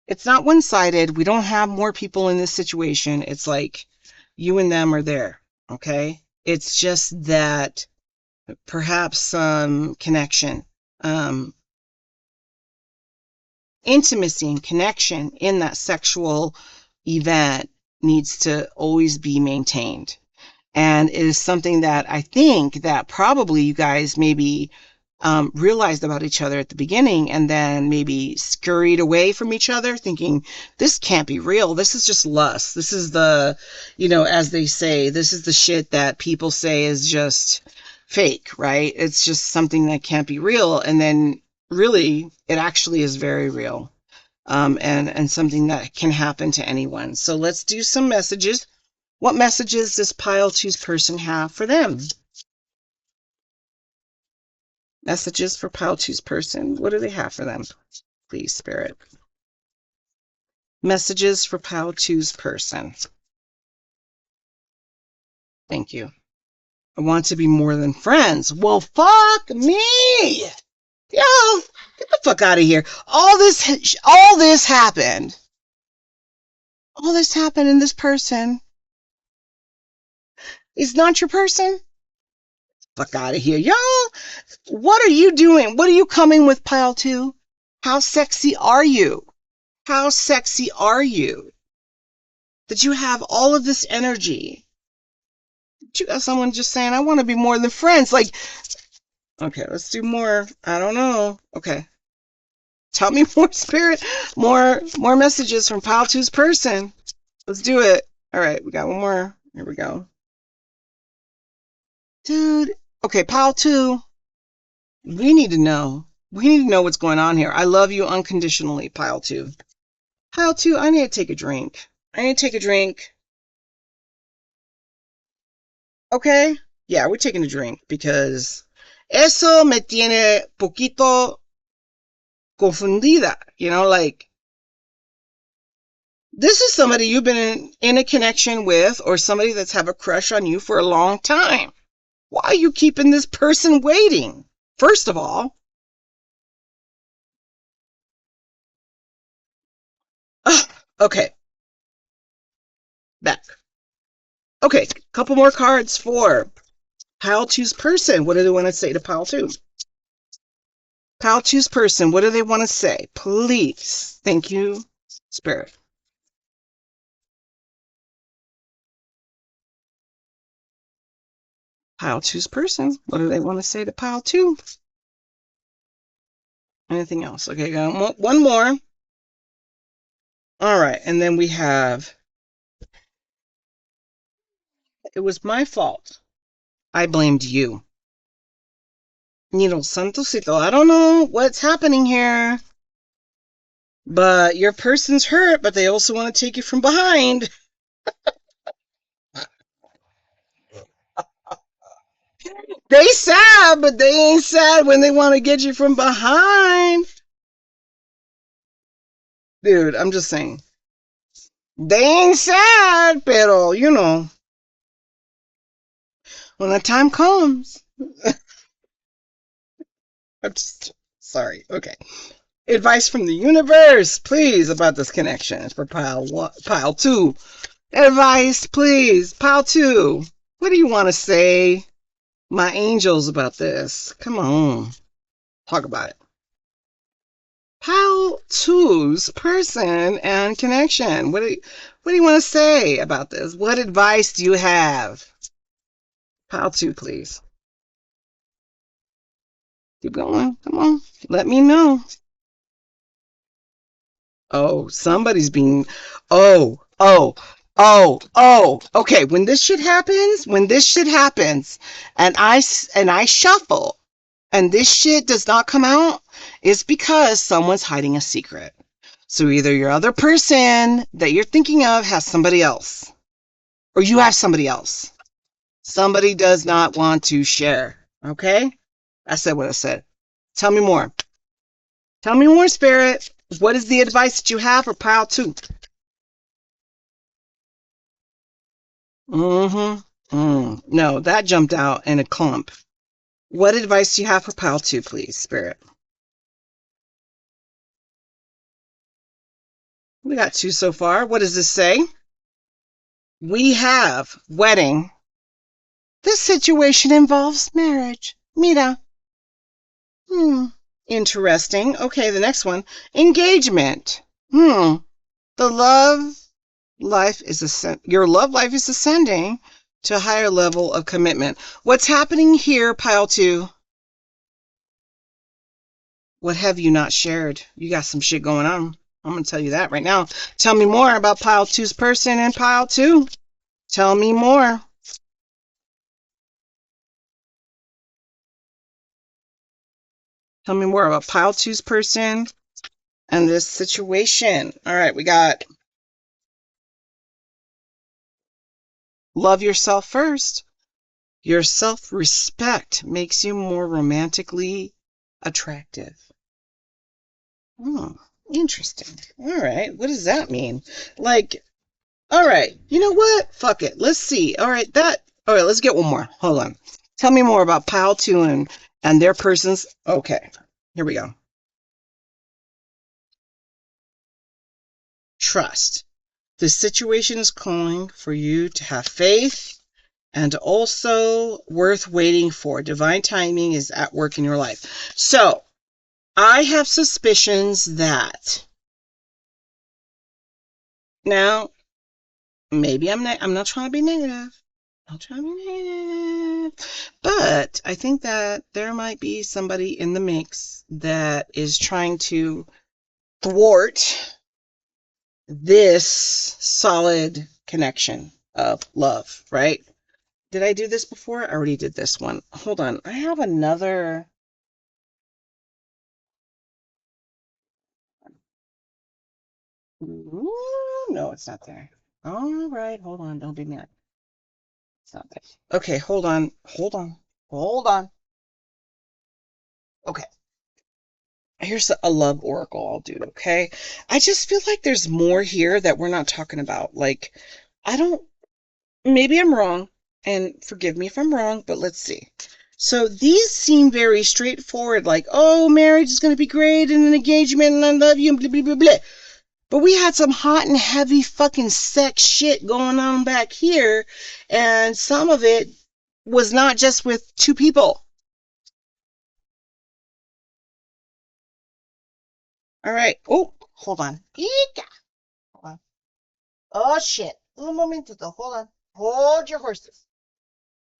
It's not one-sided. We don't have more people in this situation. It's like you and them are there. Okay. It's just that perhaps some connection, intimacy and connection in that sexual event needs to always be maintained. And it is something that I think that probably you guys maybe realized about each other at the beginning and then maybe scurried away from each other thinking, this can't be real. This is just lust. This is the, as they say, this is the shit that people say is just fake, right? It's just something that can't be real. And then really, it actually is very real. And something that can happen to anyone. So let's do some messages. What messages does pile two's person have for them? Messages for pile two's person. What do they have for them? Please, Spirit. Messages for pile two's person. Thank you. I want to be more than friends. Well, fuck me. Yo, get the fuck out of here. All this happened. All this happened and this person is not your person? Fuck out of here. Y'all, what are you doing? What are you coming with, pile two? How sexy are you? How sexy are you? That you have all of this energy. You got someone just saying, I want to be more than friends. Like, okay, let's do more. I don't know. Okay. Tell me more, Spirit. More messages from pile two's person. Let's do it. All right, we got one more. Here we go. Dude. Okay, pile two. We need to know. We need to know what's going on here. I love you unconditionally, pile two. Pile two, I need to take a drink. I need to take a drink. Okay? Yeah, we're taking a drink because eso me tiene poquito confundida. You know, like, this is somebody you've been in a connection with or somebody that's have a crush on you for a long time. Why are you keeping this person waiting? First of all, okay, back. Okay, couple more cards for pile two's person. What do they want to say to pile two? Pile two's person, what do they want to say? Please. Thank you, Spirit. Pile two's person, what do they want to say to pile two? Anything else? Okay, got one more. All right, and then we have, it was my fault. I blamed you. Nino Santosito, I don't know what's happening here, but your person's hurt, but they also want to take you from behind. They sad, but they ain't sad when they want to get you from behind. Dude, I'm just saying. They ain't sad, pero, you know, when the time comes. I'm just sorry. Okay. Advice from the universe, please, about this connection. It's for pile two. Advice, please. Pile two. What do you want to say, my angels, about this? Come on. Talk about it. Pile two's person and connection. What do you want to say about this? What advice do you have? Pile two, please. Keep going. Come on. Let me know. Oh, somebody's being. Oh, oh, oh. Okay, when this shit happens, and I shuffle, and this shit does not come out, it's because someone's hiding a secret. So either your other person that you're thinking of has somebody else, or you have somebody else. Somebody does not want to share. Okay? I said what I said. Tell me more. Tell me more, Spirit. What is the advice that you have for pile two? No, that jumped out in a clump. What advice do you have for pile two, please, Spirit? We got two so far. What does this say? We have wedding. This situation involves marriage. Mira. Interesting. Okay, the next one. Engagement. The love life is your love life is ascending to a higher level of commitment. What's happening here, pile two? What have you not shared? You got some shit going on. I'm going to tell you that right now. Tell me more about pile two's person and pile two. Tell me more. Tell me more about pile two's person and this situation. All right, we got love yourself first. Your self-respect makes you more romantically attractive. Interesting. All right, what does that mean? Like, all right, you know what? Fuck it. Let's see. All right, let's get one more. Hold on. Tell me more about pile two and their persons. Okay, here we go. Trust. The situation is calling for you to have faith and also worth waiting for. Divine timing is at work in your life. So, I have suspicions that now maybe I'm not trying to be negative. I'm trying to be negative. But I think that there might be somebody in the mix that is trying to thwart this solid connection of love, right? Did I do this before? I already did this one. Hold on. I have another. Ooh, no, it's not there. All right, hold on. Don't be mad. It's not there. Okay, hold on. Hold on. Hold on. Okay. Here's a love oracle I'll do, okay? I just feel like there's more here that we're not talking about. Like, I don't, maybe I'm wrong, and forgive me if I'm wrong, but let's see. So these seem very straightforward, like, oh, marriage is going to be great and an engagement and I love you and blah, blah, blah, blah. But we had some hot and heavy fucking sex shit going on back here, and some of it was not just with two people. All right. Oh, hold on. Eeka. Hold on. Oh, shit. Un momentito. Hold on. Hold your horses.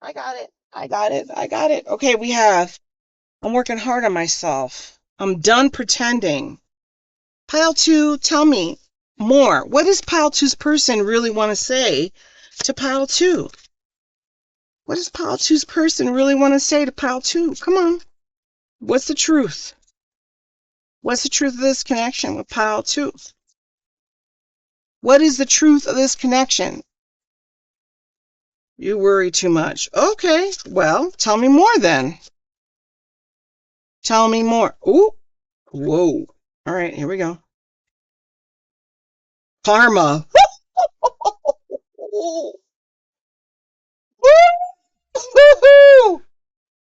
I got it. I got it. I got it. Okay, we have. I'm working hard on myself. I'm done pretending. Pile two, tell me more. What does pile two's person really want to say to pile two? What does pile two's person really want to say to pile two? Come on. What's the truth? What's the truth of this connection with pile two? What is the truth of this connection? You worry too much. Okay, well, tell me more then. Tell me more. Ooh, whoa. All right, here we go. Karma.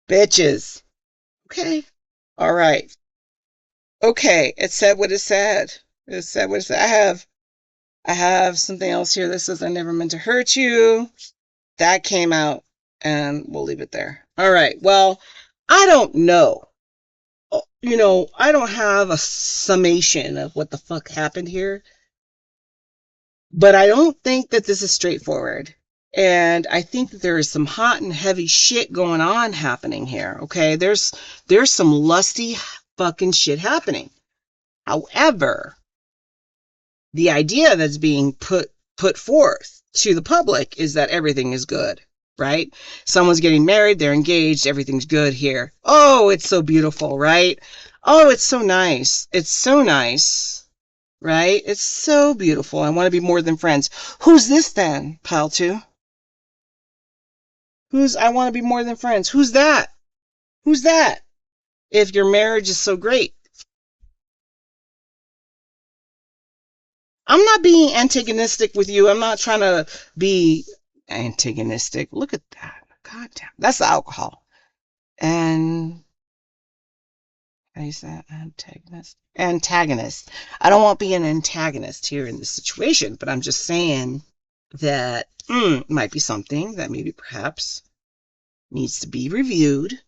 Bitches. Okay. All right. Okay. It said what it said. It said what it said. I have something else here that says I never meant to hurt you. That came out, and we'll leave it there. All right. Well, I don't know. I don't have a summation of what the fuck happened here, but I don't think that this is straightforward. And I think that there is some hot and heavy shit going on happening here. Okay. There's some lusty fucking shit happening. However, the idea that's being put forth to the public is that everything is good, right? Someone's getting married, they're engaged, everything's good here. Oh, it's so beautiful, right? Oh, it's so nice. It's so nice, right? It's so beautiful. I want to be more than friends. Who's this then, pile two? Who's I want to be more than friends? Who's that? Who's that? If your marriage is so great. I'm not being antagonistic with you. I'm not trying to be antagonistic. Look at that. God damn. That's the alcohol. And how do you say that? Antagonist? Antagonist. I don't want to be an antagonist here in this situation, but I'm just saying that might be something that maybe perhaps needs to be reviewed.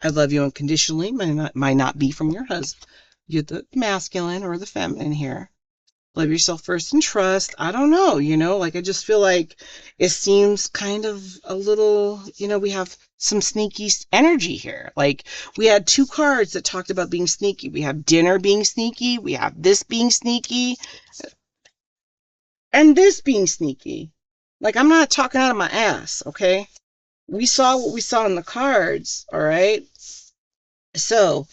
I love you unconditionally might not be from your husband. You're the masculine or the feminine here. Love yourself first and trust. I don't know, like I just feel like it seems kind of a little, we have some sneaky energy here. Like we had two cards that talked about being sneaky. We have dinner being sneaky. We have this being sneaky and this being sneaky. Like I'm not talking out of my ass, okay? We saw what we saw in the cards, all right? So,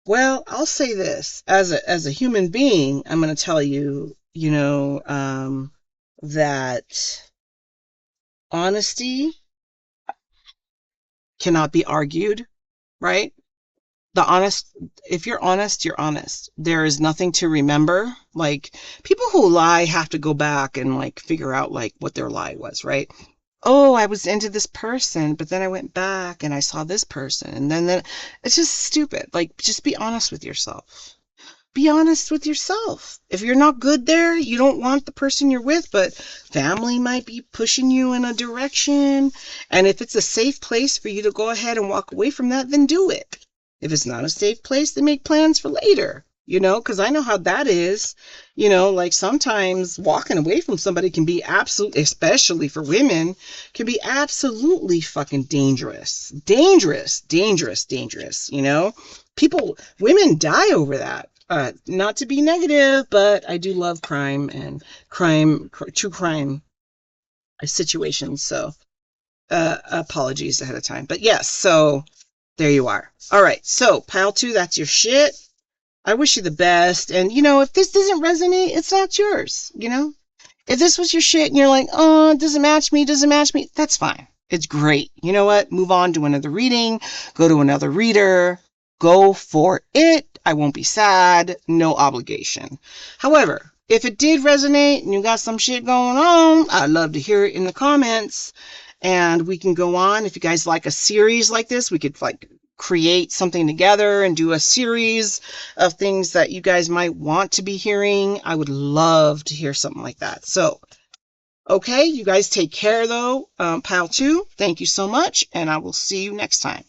well, I'll say this as a human being, I'm going to tell you, that honesty cannot be argued, right? The honest, if you're honest, you're honest. There is nothing to remember. Like people who lie have to go back and like figure out like what their lie was, right? Oh, I was into this person, but then I went back and I saw this person, and then it's just stupid. Like just be honest with yourself. Be honest with yourself. If you're not good there, you don't want the person you're with, but family might be pushing you in a direction. And if it's a safe place for you to go ahead and walk away from that, then do it. If it's not a safe place, then make plans for later. Because I know how that is. Like sometimes walking away from somebody can be absolutely, especially for women, can be absolutely fucking dangerous. Dangerous, dangerous, dangerous, women die over that. Not to be negative, but I do love crime and true crime situations. So, apologies ahead of time. But yes, so There you are. All right. So pile 2, that's your shit. I wish you the best. And, if this doesn't resonate, it's not yours, If this was your shit and you're like, oh, it doesn't match me, that's fine. It's great. You know what? Move on to another reading, go to another reader, go for it. I won't be sad. No obligation. However, if it did resonate and you got some shit going on, I'd love to hear it in the comments and we can go on. If you guys like a series like this, we could create something together and do a series of things that you guys might want to be hearing. I would love to hear something like that. So, okay, you guys take care though. Pile 2, thank you so much, and I will see you next time.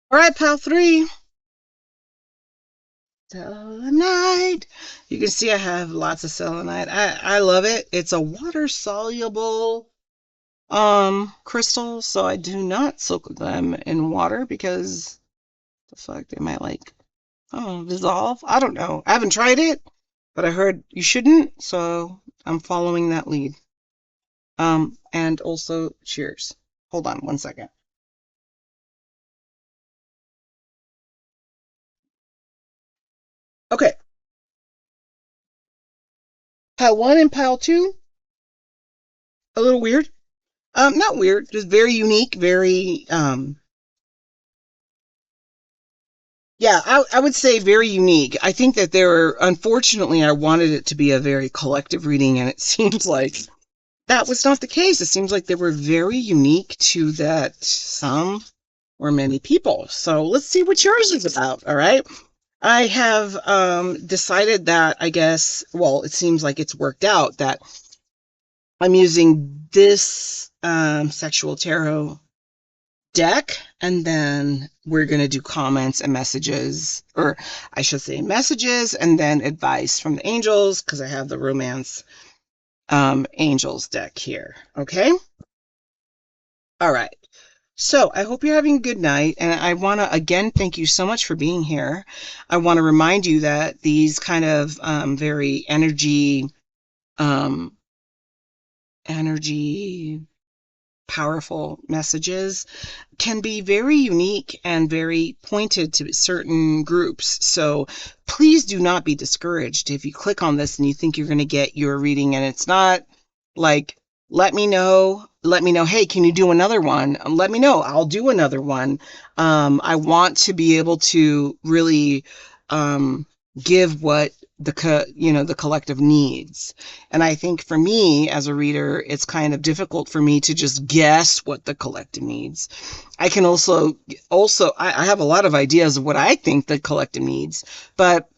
All right, pile 3. Selenite. You can see I have lots of selenite. I love it. It's a water soluble crystal, so I do not soak them in water because the fuck they might dissolve. I don't know. I haven't tried it, but I heard you shouldn't, so I'm following that lead. And also cheers. Hold on 1 second. Okay. Pile 1 and pile 2, a little weird. Not weird, just very unique, very yeah, I would say very unique. I think that unfortunately, I wanted it to be a very collective reading, and it seems like that was not the case. It seems like they were very unique to that some or many people. So let's see what yours is about, all right? I have decided that, I guess, well, it seems like it's worked out that I'm using this sexual tarot deck, and then we're going to do comments and messages, or I should say messages, and then advice from the angels, because I have the romance angels deck here. Okay? All right. So I hope you're having a good night, and I want to again thank you so much for being here. I want to remind you that these kind of very energy powerful messages can be very unique and very pointed to certain groups. So please do not be discouraged if you click on this and you think you're going to get your reading and it's not. Let me know, hey, can you do another one? Let me know, I'll do another one. I want to be able to really give what the collective needs. And I think for me as a reader, it's kind of difficult for me to just guess what the collective needs. I can also I have a lot of ideas of what I think the collective needs, but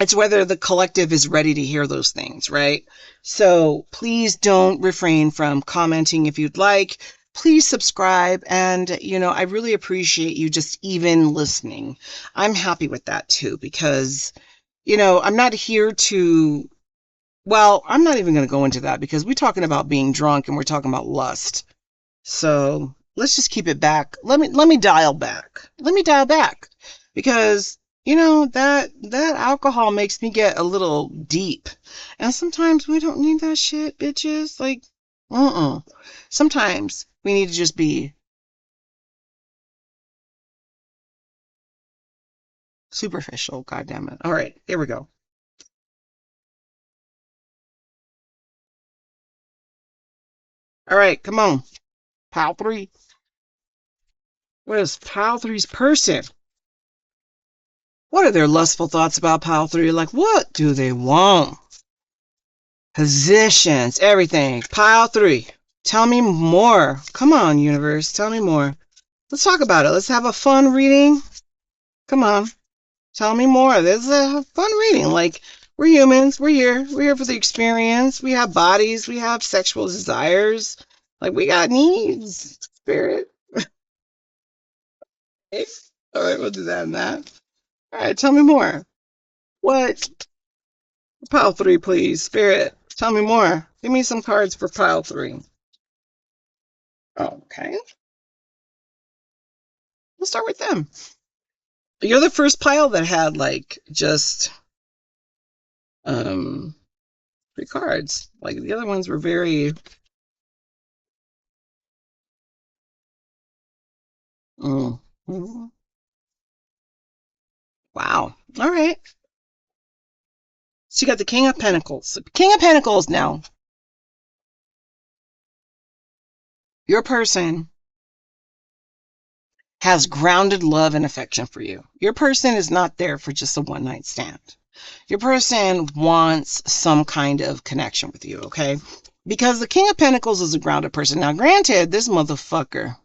it's whether the collective is ready to hear those things, right? So please don't refrain from commenting if you'd like. Please subscribe, and I really appreciate you just even listening. I'm happy with that too, because I'm not here to, well, I'm not even going to go into that because we're talking about being drunk and we're talking about lust. So let's just keep it back. Let me dial back. Let me dial back because, that alcohol makes me get a little deep. And sometimes we don't need that shit, bitches. Sometimes we need to just be superficial, goddammit. All right, here we go. All right, come on. Pile 3. What is pile 3's person? What are their lustful thoughts about pile 3? Like, what do they want? Positions, everything. Pile 3. Tell me more. Come on, universe. Tell me more. Let's talk about it. Let's have a fun reading. Come on. Tell me more. This is a fun reading. Like, we're humans. We're here. We're here for the experience. We have bodies. We have sexual desires. Like, we got needs, Spirit. Okay. All right, we'll do that and that. All right, tell me more. What? Pile three, please. Spirit, tell me more. Give me some cards for pile three. Okay. We'll start with them. You're the first pile that had, like, just um 3 cards. Like, the other ones were very... Mm. Wow. All right. So you got the King of Pentacles. King of Pentacles now. Your person has grounded love and affection for you. Your person is not there for just a one-night stand. Your person wants some kind of connection with you, okay? Because the King of Pentacles is a grounded person. Now, granted, this motherfucker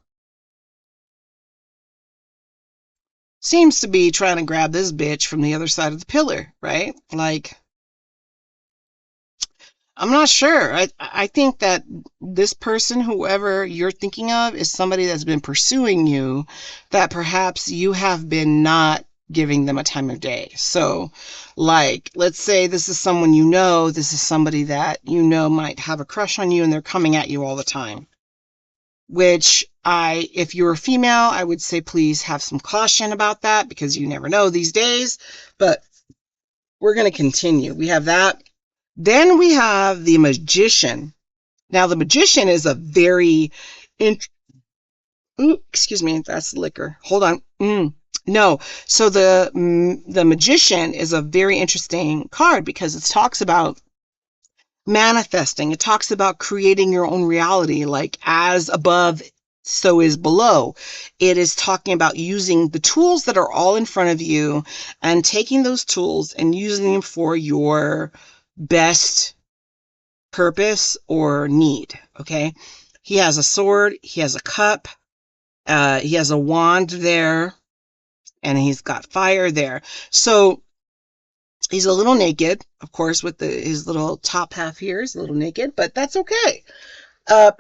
seems to be trying to grab this bitch from the other side of the pillar, right? Like, I'm not sure. I think that this person, whoever you're thinking of, is somebody that's been pursuing you, that perhaps you have been not giving them a time of day. So, like, let's say this is someone you know, this is somebody that you know might have a crush on you, and they're coming at you all the time. Which if you're a female, I would say please have some caution about that, because you never know these days. But we're going to continue. We have that. Then we have the Magician. Now, the Magician is a very... Ooh, excuse me, that's liquor. Hold on. No. So the Magician is a very interesting card because it talks about manifesting. It talks about creating your own reality, like as above, so is below. It is talking about using the tools that are all in front of you and taking those tools and using them for your best purpose or need. Okay. He has a sword. He has a cup. He has a wand there, and he's got fire there. So he's a little naked, of course, with his little top half here. He's a little naked, but that's okay.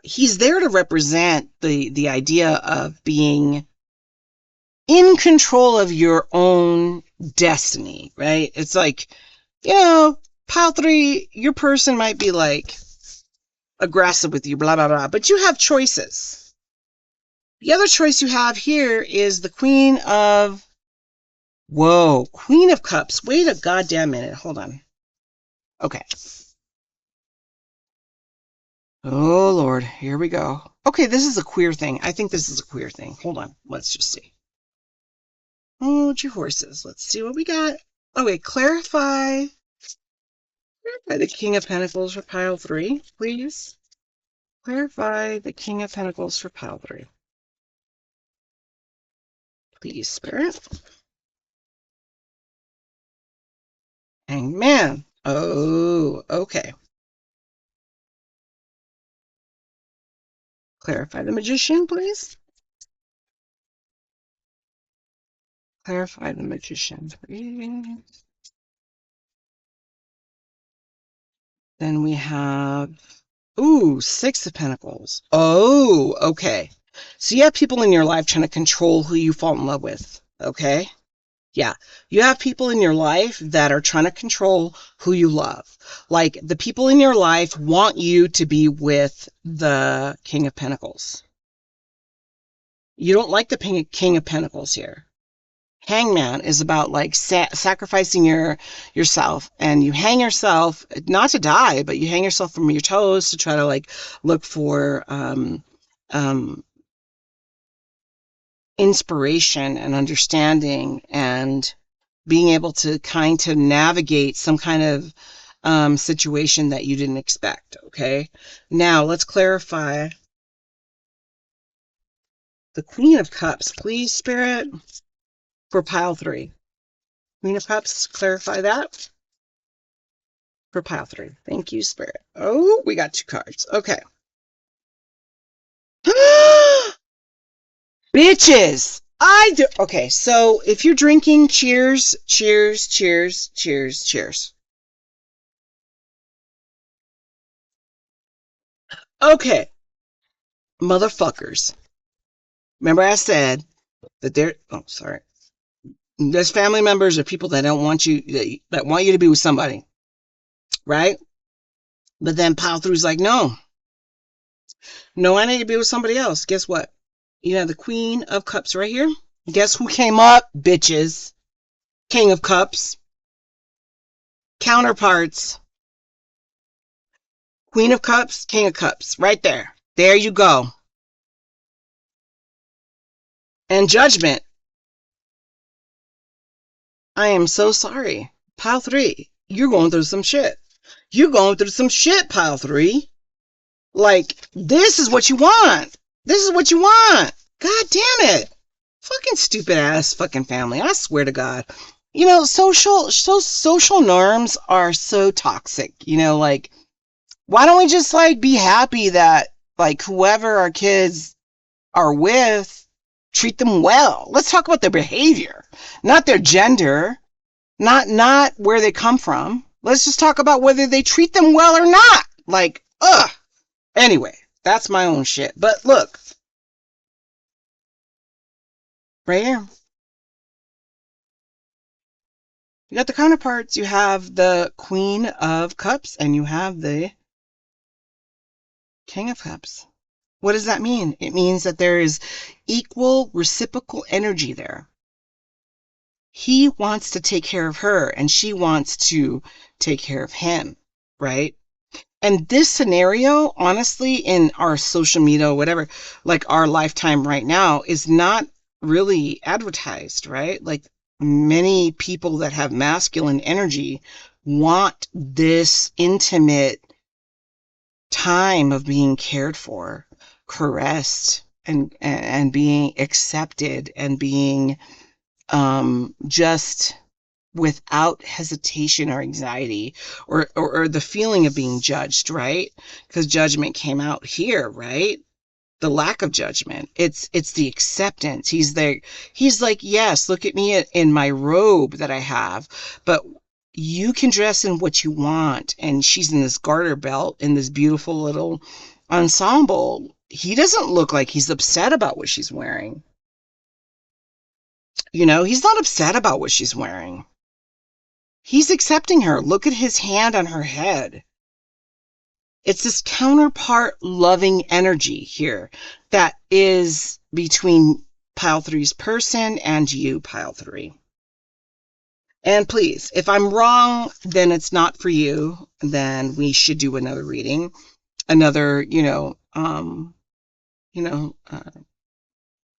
He's there to represent the idea of being in control of your own destiny, right? It's like, pile three, your person might be like aggressive with you, blah, blah, blah, but you have choices. The other choice you have here is the Queen of... Whoa, Queen of Cups. Wait a goddamn minute. Hold on. Okay. Oh, Lord. Here we go. Okay, this is a queer thing. I think this is a queer thing. Hold on. Let's just see. Oh, your horses. Let's see what we got. Okay, clarify the King of Pentacles for pile three, please. Clarify the King of Pentacles for pile three. Please, Spirit. Hangman. Oh, okay. Clarify the Magician, please. Clarify the Magician, please. Then we have, ooh, Six of Pentacles. Oh, okay. So you have people in your life trying to control who you fall in love with, okay? Yeah, you have people in your life that are trying to control who you love. Like, the people in your life want you to be with the King of Pentacles. You don't like the King of Pentacles here. Hangman is about like sacrificing yourself, and you hang yourself not to die, but you hang yourself from your toes to try to like look for inspiration and understanding and being able to kind of navigate some kind of situation that you didn't expect. Okay, now let's clarify the Queen of Cups, please, Spirit, for pile three. Queen of Cups, clarify that for pile three. Thank you, Spirit. Oh, we got 2 cards. Okay. Bitches! Okay, so if you're drinking, cheers, cheers, cheers, cheers, cheers. Okay. motherfuckers. Remember I said that there's family members or people that don't want you, that want you to be with somebody, right? But then pile through's like, no, I need to be with somebody else. Guess what? You have the Queen of Cups right here. Guess who came up, bitches? King of Cups. Counterparts. Queen of Cups, King of Cups. Right there. There you go. And Judgment. I am so sorry. Pile 3. You're going through some shit. You're going through some shit, Pile 3. Like, this is what you want. This is what you want. God damn it. Fucking stupid ass fucking family. I swear to God. You know, social norms are so toxic. You know, like, why don't we just like be happy that like whoever our kids are with, treat them well. Let's talk about their behavior, not their gender, not where they come from. Let's just talk about whether they treat them well or not. Like, ugh. Anyway, that's my own shit. But look, right here, you got the counterparts. You have the Queen of Cups and you have the King of Cups. What does that mean? It means that there is equal reciprocal energy there. He wants to take care of her and she wants to take care of him, right? And this scenario, honestly, in our social media, whatever, like our lifetime right now, is not really advertised, right? Like many people that have masculine energy want this intimate time of being cared for, caressed, and being accepted and being just without hesitation or anxiety or the feeling of being judged, right? Because judgment came out here, right? The lack of judgment. It's the acceptance. He's like, yes, look at me in my robe that I have, but you can dress in what you want. And she's in this garter belt in this beautiful little ensemble. He doesn't look like he's upset about what she's wearing. You know, he's not upset about what she's wearing. He's accepting her. Look at his hand on her head. It's this counterpart loving energy here that is between Pile 3's person and you, Pile 3. And please, if I'm wrong, then it's not for you. Then we should do another reading, another,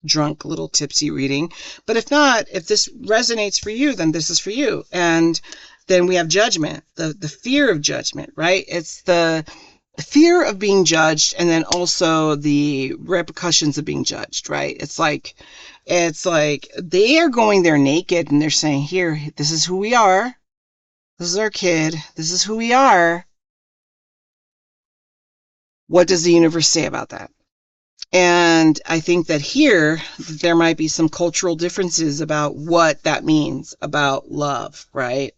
drunk little tipsy reading. But if not, if this resonates for you, then this is for you. And then we have judgment, the fear of judgment, right? It's the fear of being judged, and then also the repercussions of being judged, right? It's like they are going there naked and they're saying, here, this is who we are. This is our kid. This is who we are. What does the universe say about that? And I think that here, there might be some cultural differences about what that means about love, right?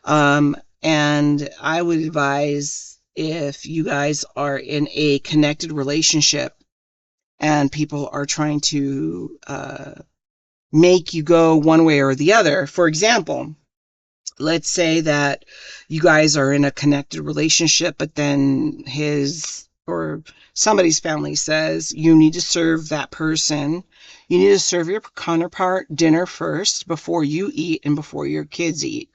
And I would advise, if you guys are in a connected relationship and people are trying to make you go one way or the other. For example, let's say that you guys are in a connected relationship, but then his or somebody's family says you need to serve that person. You need to serve your counterpart dinner first before you eat and before your kids eat.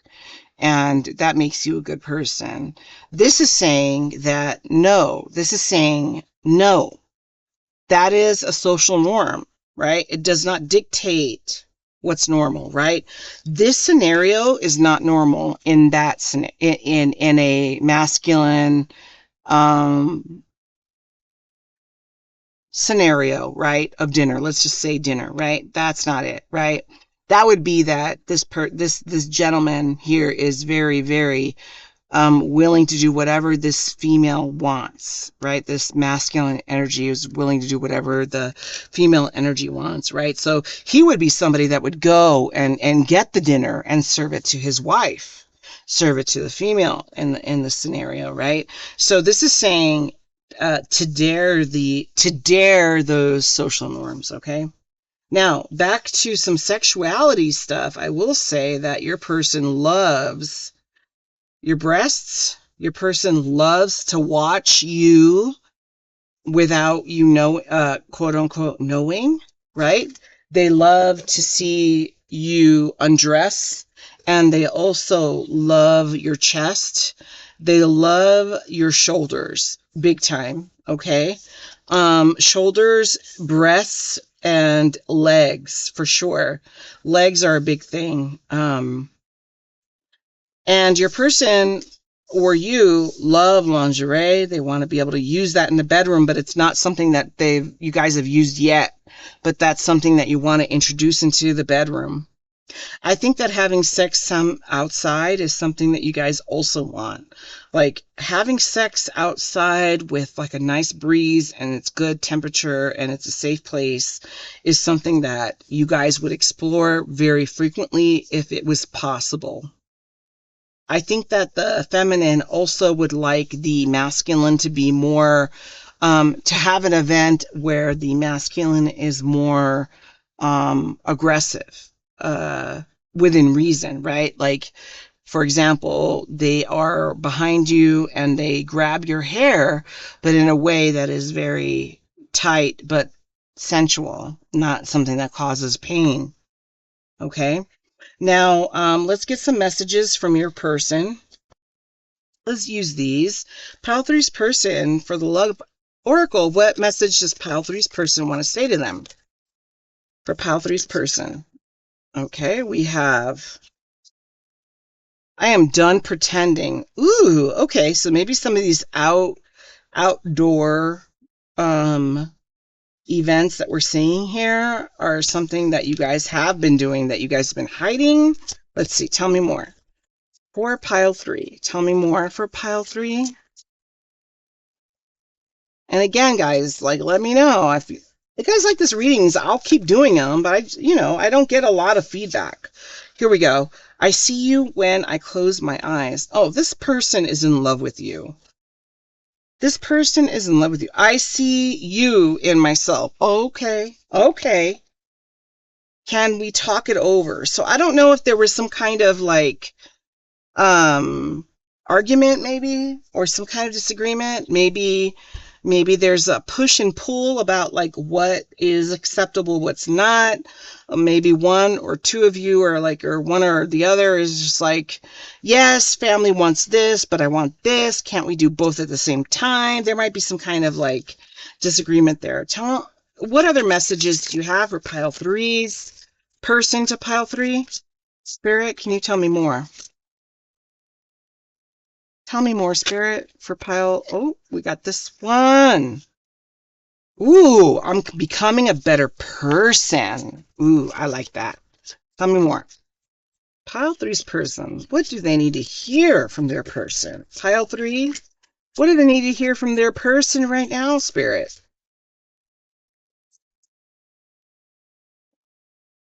And that makes you a good person. This is saying that no. This is saying no. That is a social norm, right? It does not dictate what's normal, right? This scenario is not normal in that in a masculine scenario, right? Of dinner. Let's just say dinner, right? That's not it, right? That would be that this gentleman here is very, very willing to do whatever this female wants, right? This masculine energy is willing to do whatever the female energy wants, right? So he would be somebody that would go and get the dinner and serve it to his wife, serve it to the female in the scenario, right? So this is saying to dare those social norms. Okay. Now back to some sexuality stuff. I will say that your person loves your breasts. Your person loves to watch you without you know, quote unquote, knowing, right? They love to see you undress, and they also love your chest. They love your shoulders big time. Okay. Shoulders, breasts, and legs for sure. Legs are a big thing. And your person or you love lingerie. They want to be able to use that in the bedroom, but it's not something that you guys have used yet, but that's something that you want to introduce into the bedroom. I think that having sex some outside is something that you guys also want. Like having sex outside with like a nice breeze and it's good temperature and it's a safe place is something that you guys would explore very frequently if it was possible. I think that the feminine also would like the masculine to be more, to have an event where the masculine is more aggressive, uh, within reason, right? Like, for example, they are behind you and they grab your hair, but in a way that is very tight but sensual, not something that causes pain. Okay. Now, let's get some messages from your person. Let's use these. Pile three's person for the love oracle. What message does Pile three's person want to say to them? For Pile three's person. Okay, we have I am done pretending. Ooh, okay, so maybe some of these outdoor events that we're seeing here are something that you guys have been doing, that you guys have been hiding. Let's see, tell me more. For Pile three, tell me more for Pile three. And again, guys, like, let me know if you guys like this readings. I'll keep doing them, but I don't get a lot of feedback. Here we go. I see you when I close my eyes. Oh, this person is in love with you. This person is in love with you. I see you in myself. Okay. Okay. Can we talk it over? So I don't know if there was some kind of like, um argument maybe, or some kind of disagreement. Maybe there's a push and pull about like what is acceptable, what's not. Maybe one or two of you are like, or one or the other is just like, yes, family wants this, but I want this. Can't we do both at the same time? There might be some kind of like disagreement there. What other messages do you have for Pile three's person to Pile three? Spirit, can you tell me more? Tell me more, Spirit, for Pile. Oh, we got this one. Ooh, I'm becoming a better person. Ooh, I like that. Tell me more. Pile three's person. What do they need to hear from their person? Pile three. What do they need to hear from their person right now, Spirit?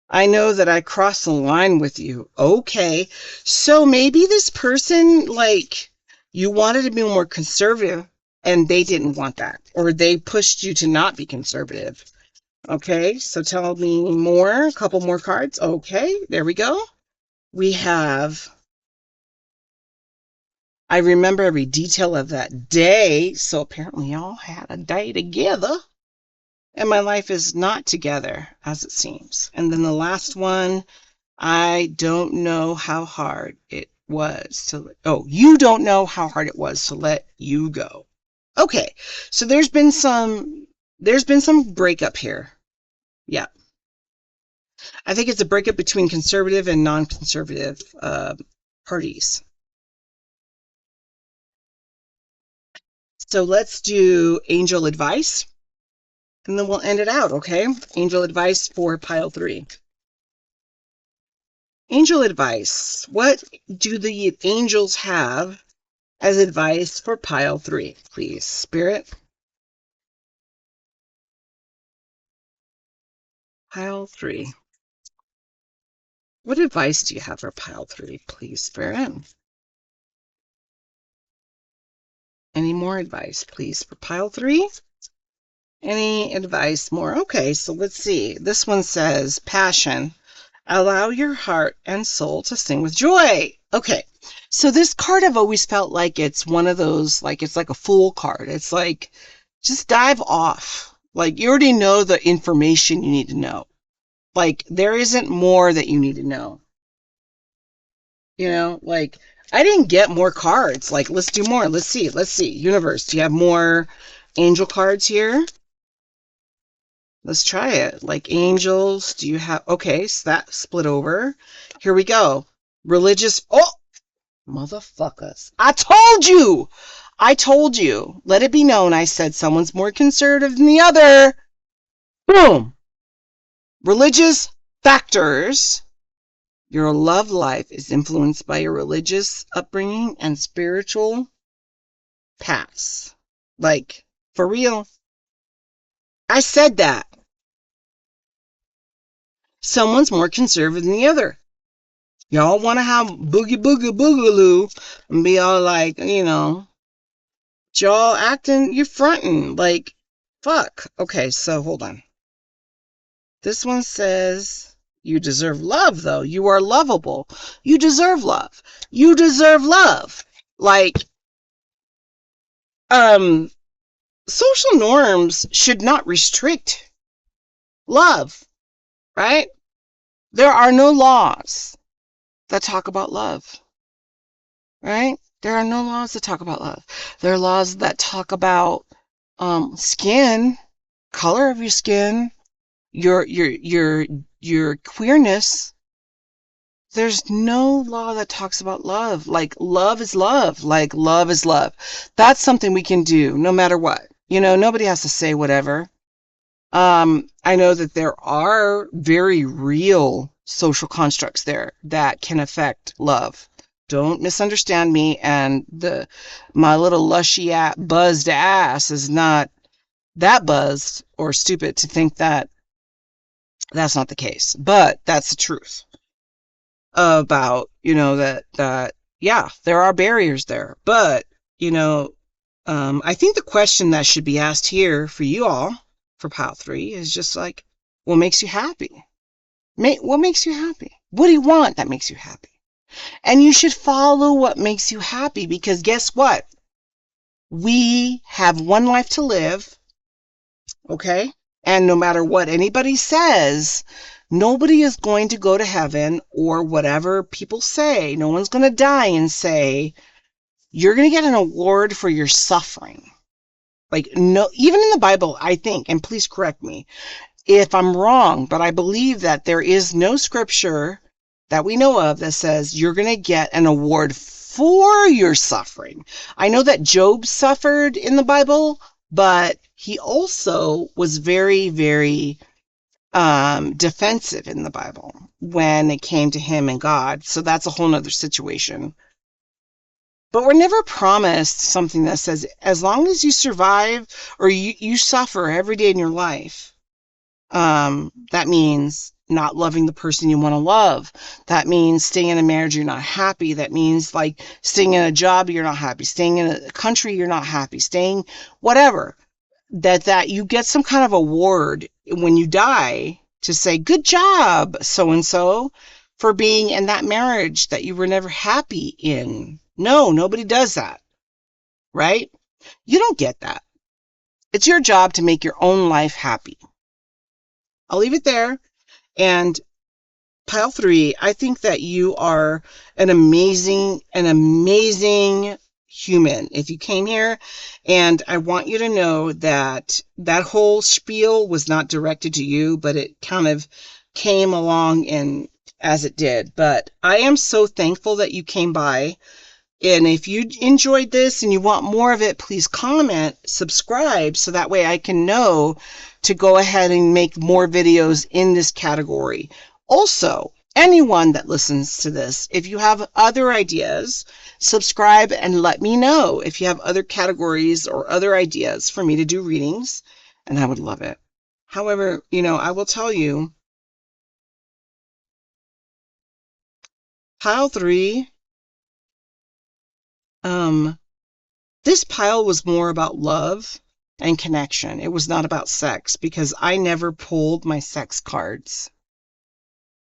I know that I crossed the line with you. Okay. So maybe this person, like, you wanted to be more conservative and they didn't want that, or they pushed you to not be conservative. Okay. So tell me more. A couple more cards. Okay. There we go. We have, I remember every detail of that day. So apparently y'all had a day together. And my life is not together as it seems. And then the last one, I don't know how hard it was to, oh, you don't know how hard it was to let you go. Okay. So there's been some breakup here. Yeah. I think it's a breakup between conservative and non-conservative parties. So let's do angel advice and then we'll end it out. Okay. Angel advice for Pile three. Angel advice. What do the angels have as advice for Pile three, please, Spirit? Pile three. What advice do you have for Pile three, please, Spirit? Any more advice, please, for pile 3? Any advice more? Okay, so let's see. This one says, passion. Allow your heart and soul to sing with joy. Okay, so this card I've always felt like it's one of those, like it's like a fool card. It's like, just dive off. Like you already know the information you need to know. Like there isn't more that you need to know. You know, like I didn't get more cards. Like let's do more. Let's see. Let's see. Universe, do you have more angel cards here? Let's try it. Like angels, do you have... Okay, so that split over. Here we go. Religious... Oh! Motherfuckers. I told you! I told you. Let it be known I said someone's more conservative than the other. Boom! Religious factors. Your love life is influenced by your religious upbringing and spiritual paths. Like, for real. I said that. Someone's more conservative than the other. Y'all want to have boogie boogie boogaloo and be all like, you know, y'all acting, you're fronting like, fuck. Okay, so hold on. This one says, you deserve love, though. You are lovable. You deserve love. You deserve love. Like, social norms should not restrict love, right? There are no laws that talk about love, right? There are no laws that talk about love. There are laws that talk about skin, color of your skin, your queerness. There's no law that talks about love. Like love is love. Like love is love. That's something we can do no matter what. You know, nobody has to say whatever. I know that there are very real social constructs there that can affect love. Don't misunderstand me. And my little lushy buzzed ass is not that buzzed or stupid to think that that's not the case. But that's the truth about, you know, that yeah, there are barriers there. But, you know, I think the question that should be asked here for you all for pile 3 is just like, what makes you happy? What makes you happy? What do you want that makes you happy? And you should follow what makes you happy, because guess what? We have one life to live, okay? And no matter what anybody says, nobody is going to go to heaven or whatever people say. No one's going to die and say, you're going to get an award for your suffering. Like, no, even in the Bible, I think, and please correct me if I'm wrong, but I believe that there is no scripture that we know of that says you're going to get an award for your suffering. I know that Job suffered in the Bible, but he also was very, very defensive in the Bible when it came to him and God. So that's a whole nother situation. But we're never promised something that says, as long as you survive or you suffer every day in your life, that means not loving the person you want to love. That means staying in a marriage you're not happy. That means like staying in a job you're not happy, staying in a country you're not happy, staying whatever. That you get some kind of award when you die to say, good job, so-and-so, for being in that marriage that you were never happy in. No, nobody does that, right? You don't get that. It's your job to make your own life happy. I'll leave it there. And pile 3, I think that you are an amazing human if you came here. And I want you to know that that whole spiel was not directed to you, but it kind of came along and as it did. But I am so thankful that you came by. And if you enjoyed this and you want more of it, please comment, subscribe, so that way I can know to go ahead and make more videos in this category. Also, anyone that listens to this, if you have other ideas, subscribe and let me know if you have other categories or other ideas for me to do readings, and I would love it. However, you know, I will tell you, pile 3, This pile was more about love and connection. It was not about sex because I never pulled my sex cards.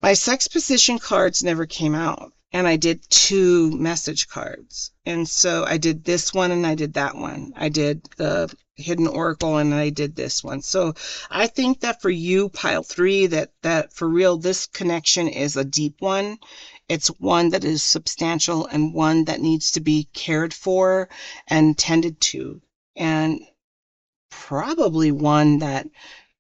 My sex position cards never came out, and I did 2 message cards. And so I did this one and I did that one. I did the hidden oracle and I did this one. So I think that for you, pile 3, that for real, this connection is a deep one. It's one that is substantial and one that needs to be cared for and tended to. And probably one that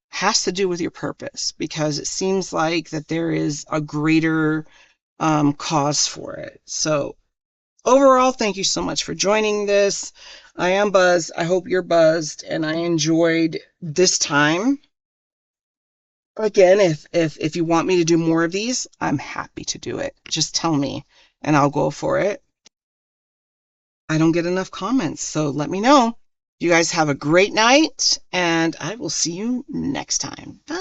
has to do with your purpose, because it seems like that there is a greater cause for it. So overall, thank you so much for joining this. I am buzzed. I hope you're buzzed, and I enjoyed this time. Again, if you want me to do more of these, I'm happy to do it. Just tell me and I'll go for it. I don't get enough comments, so let me know. You guys have a great night, and I will see you next time. Bye.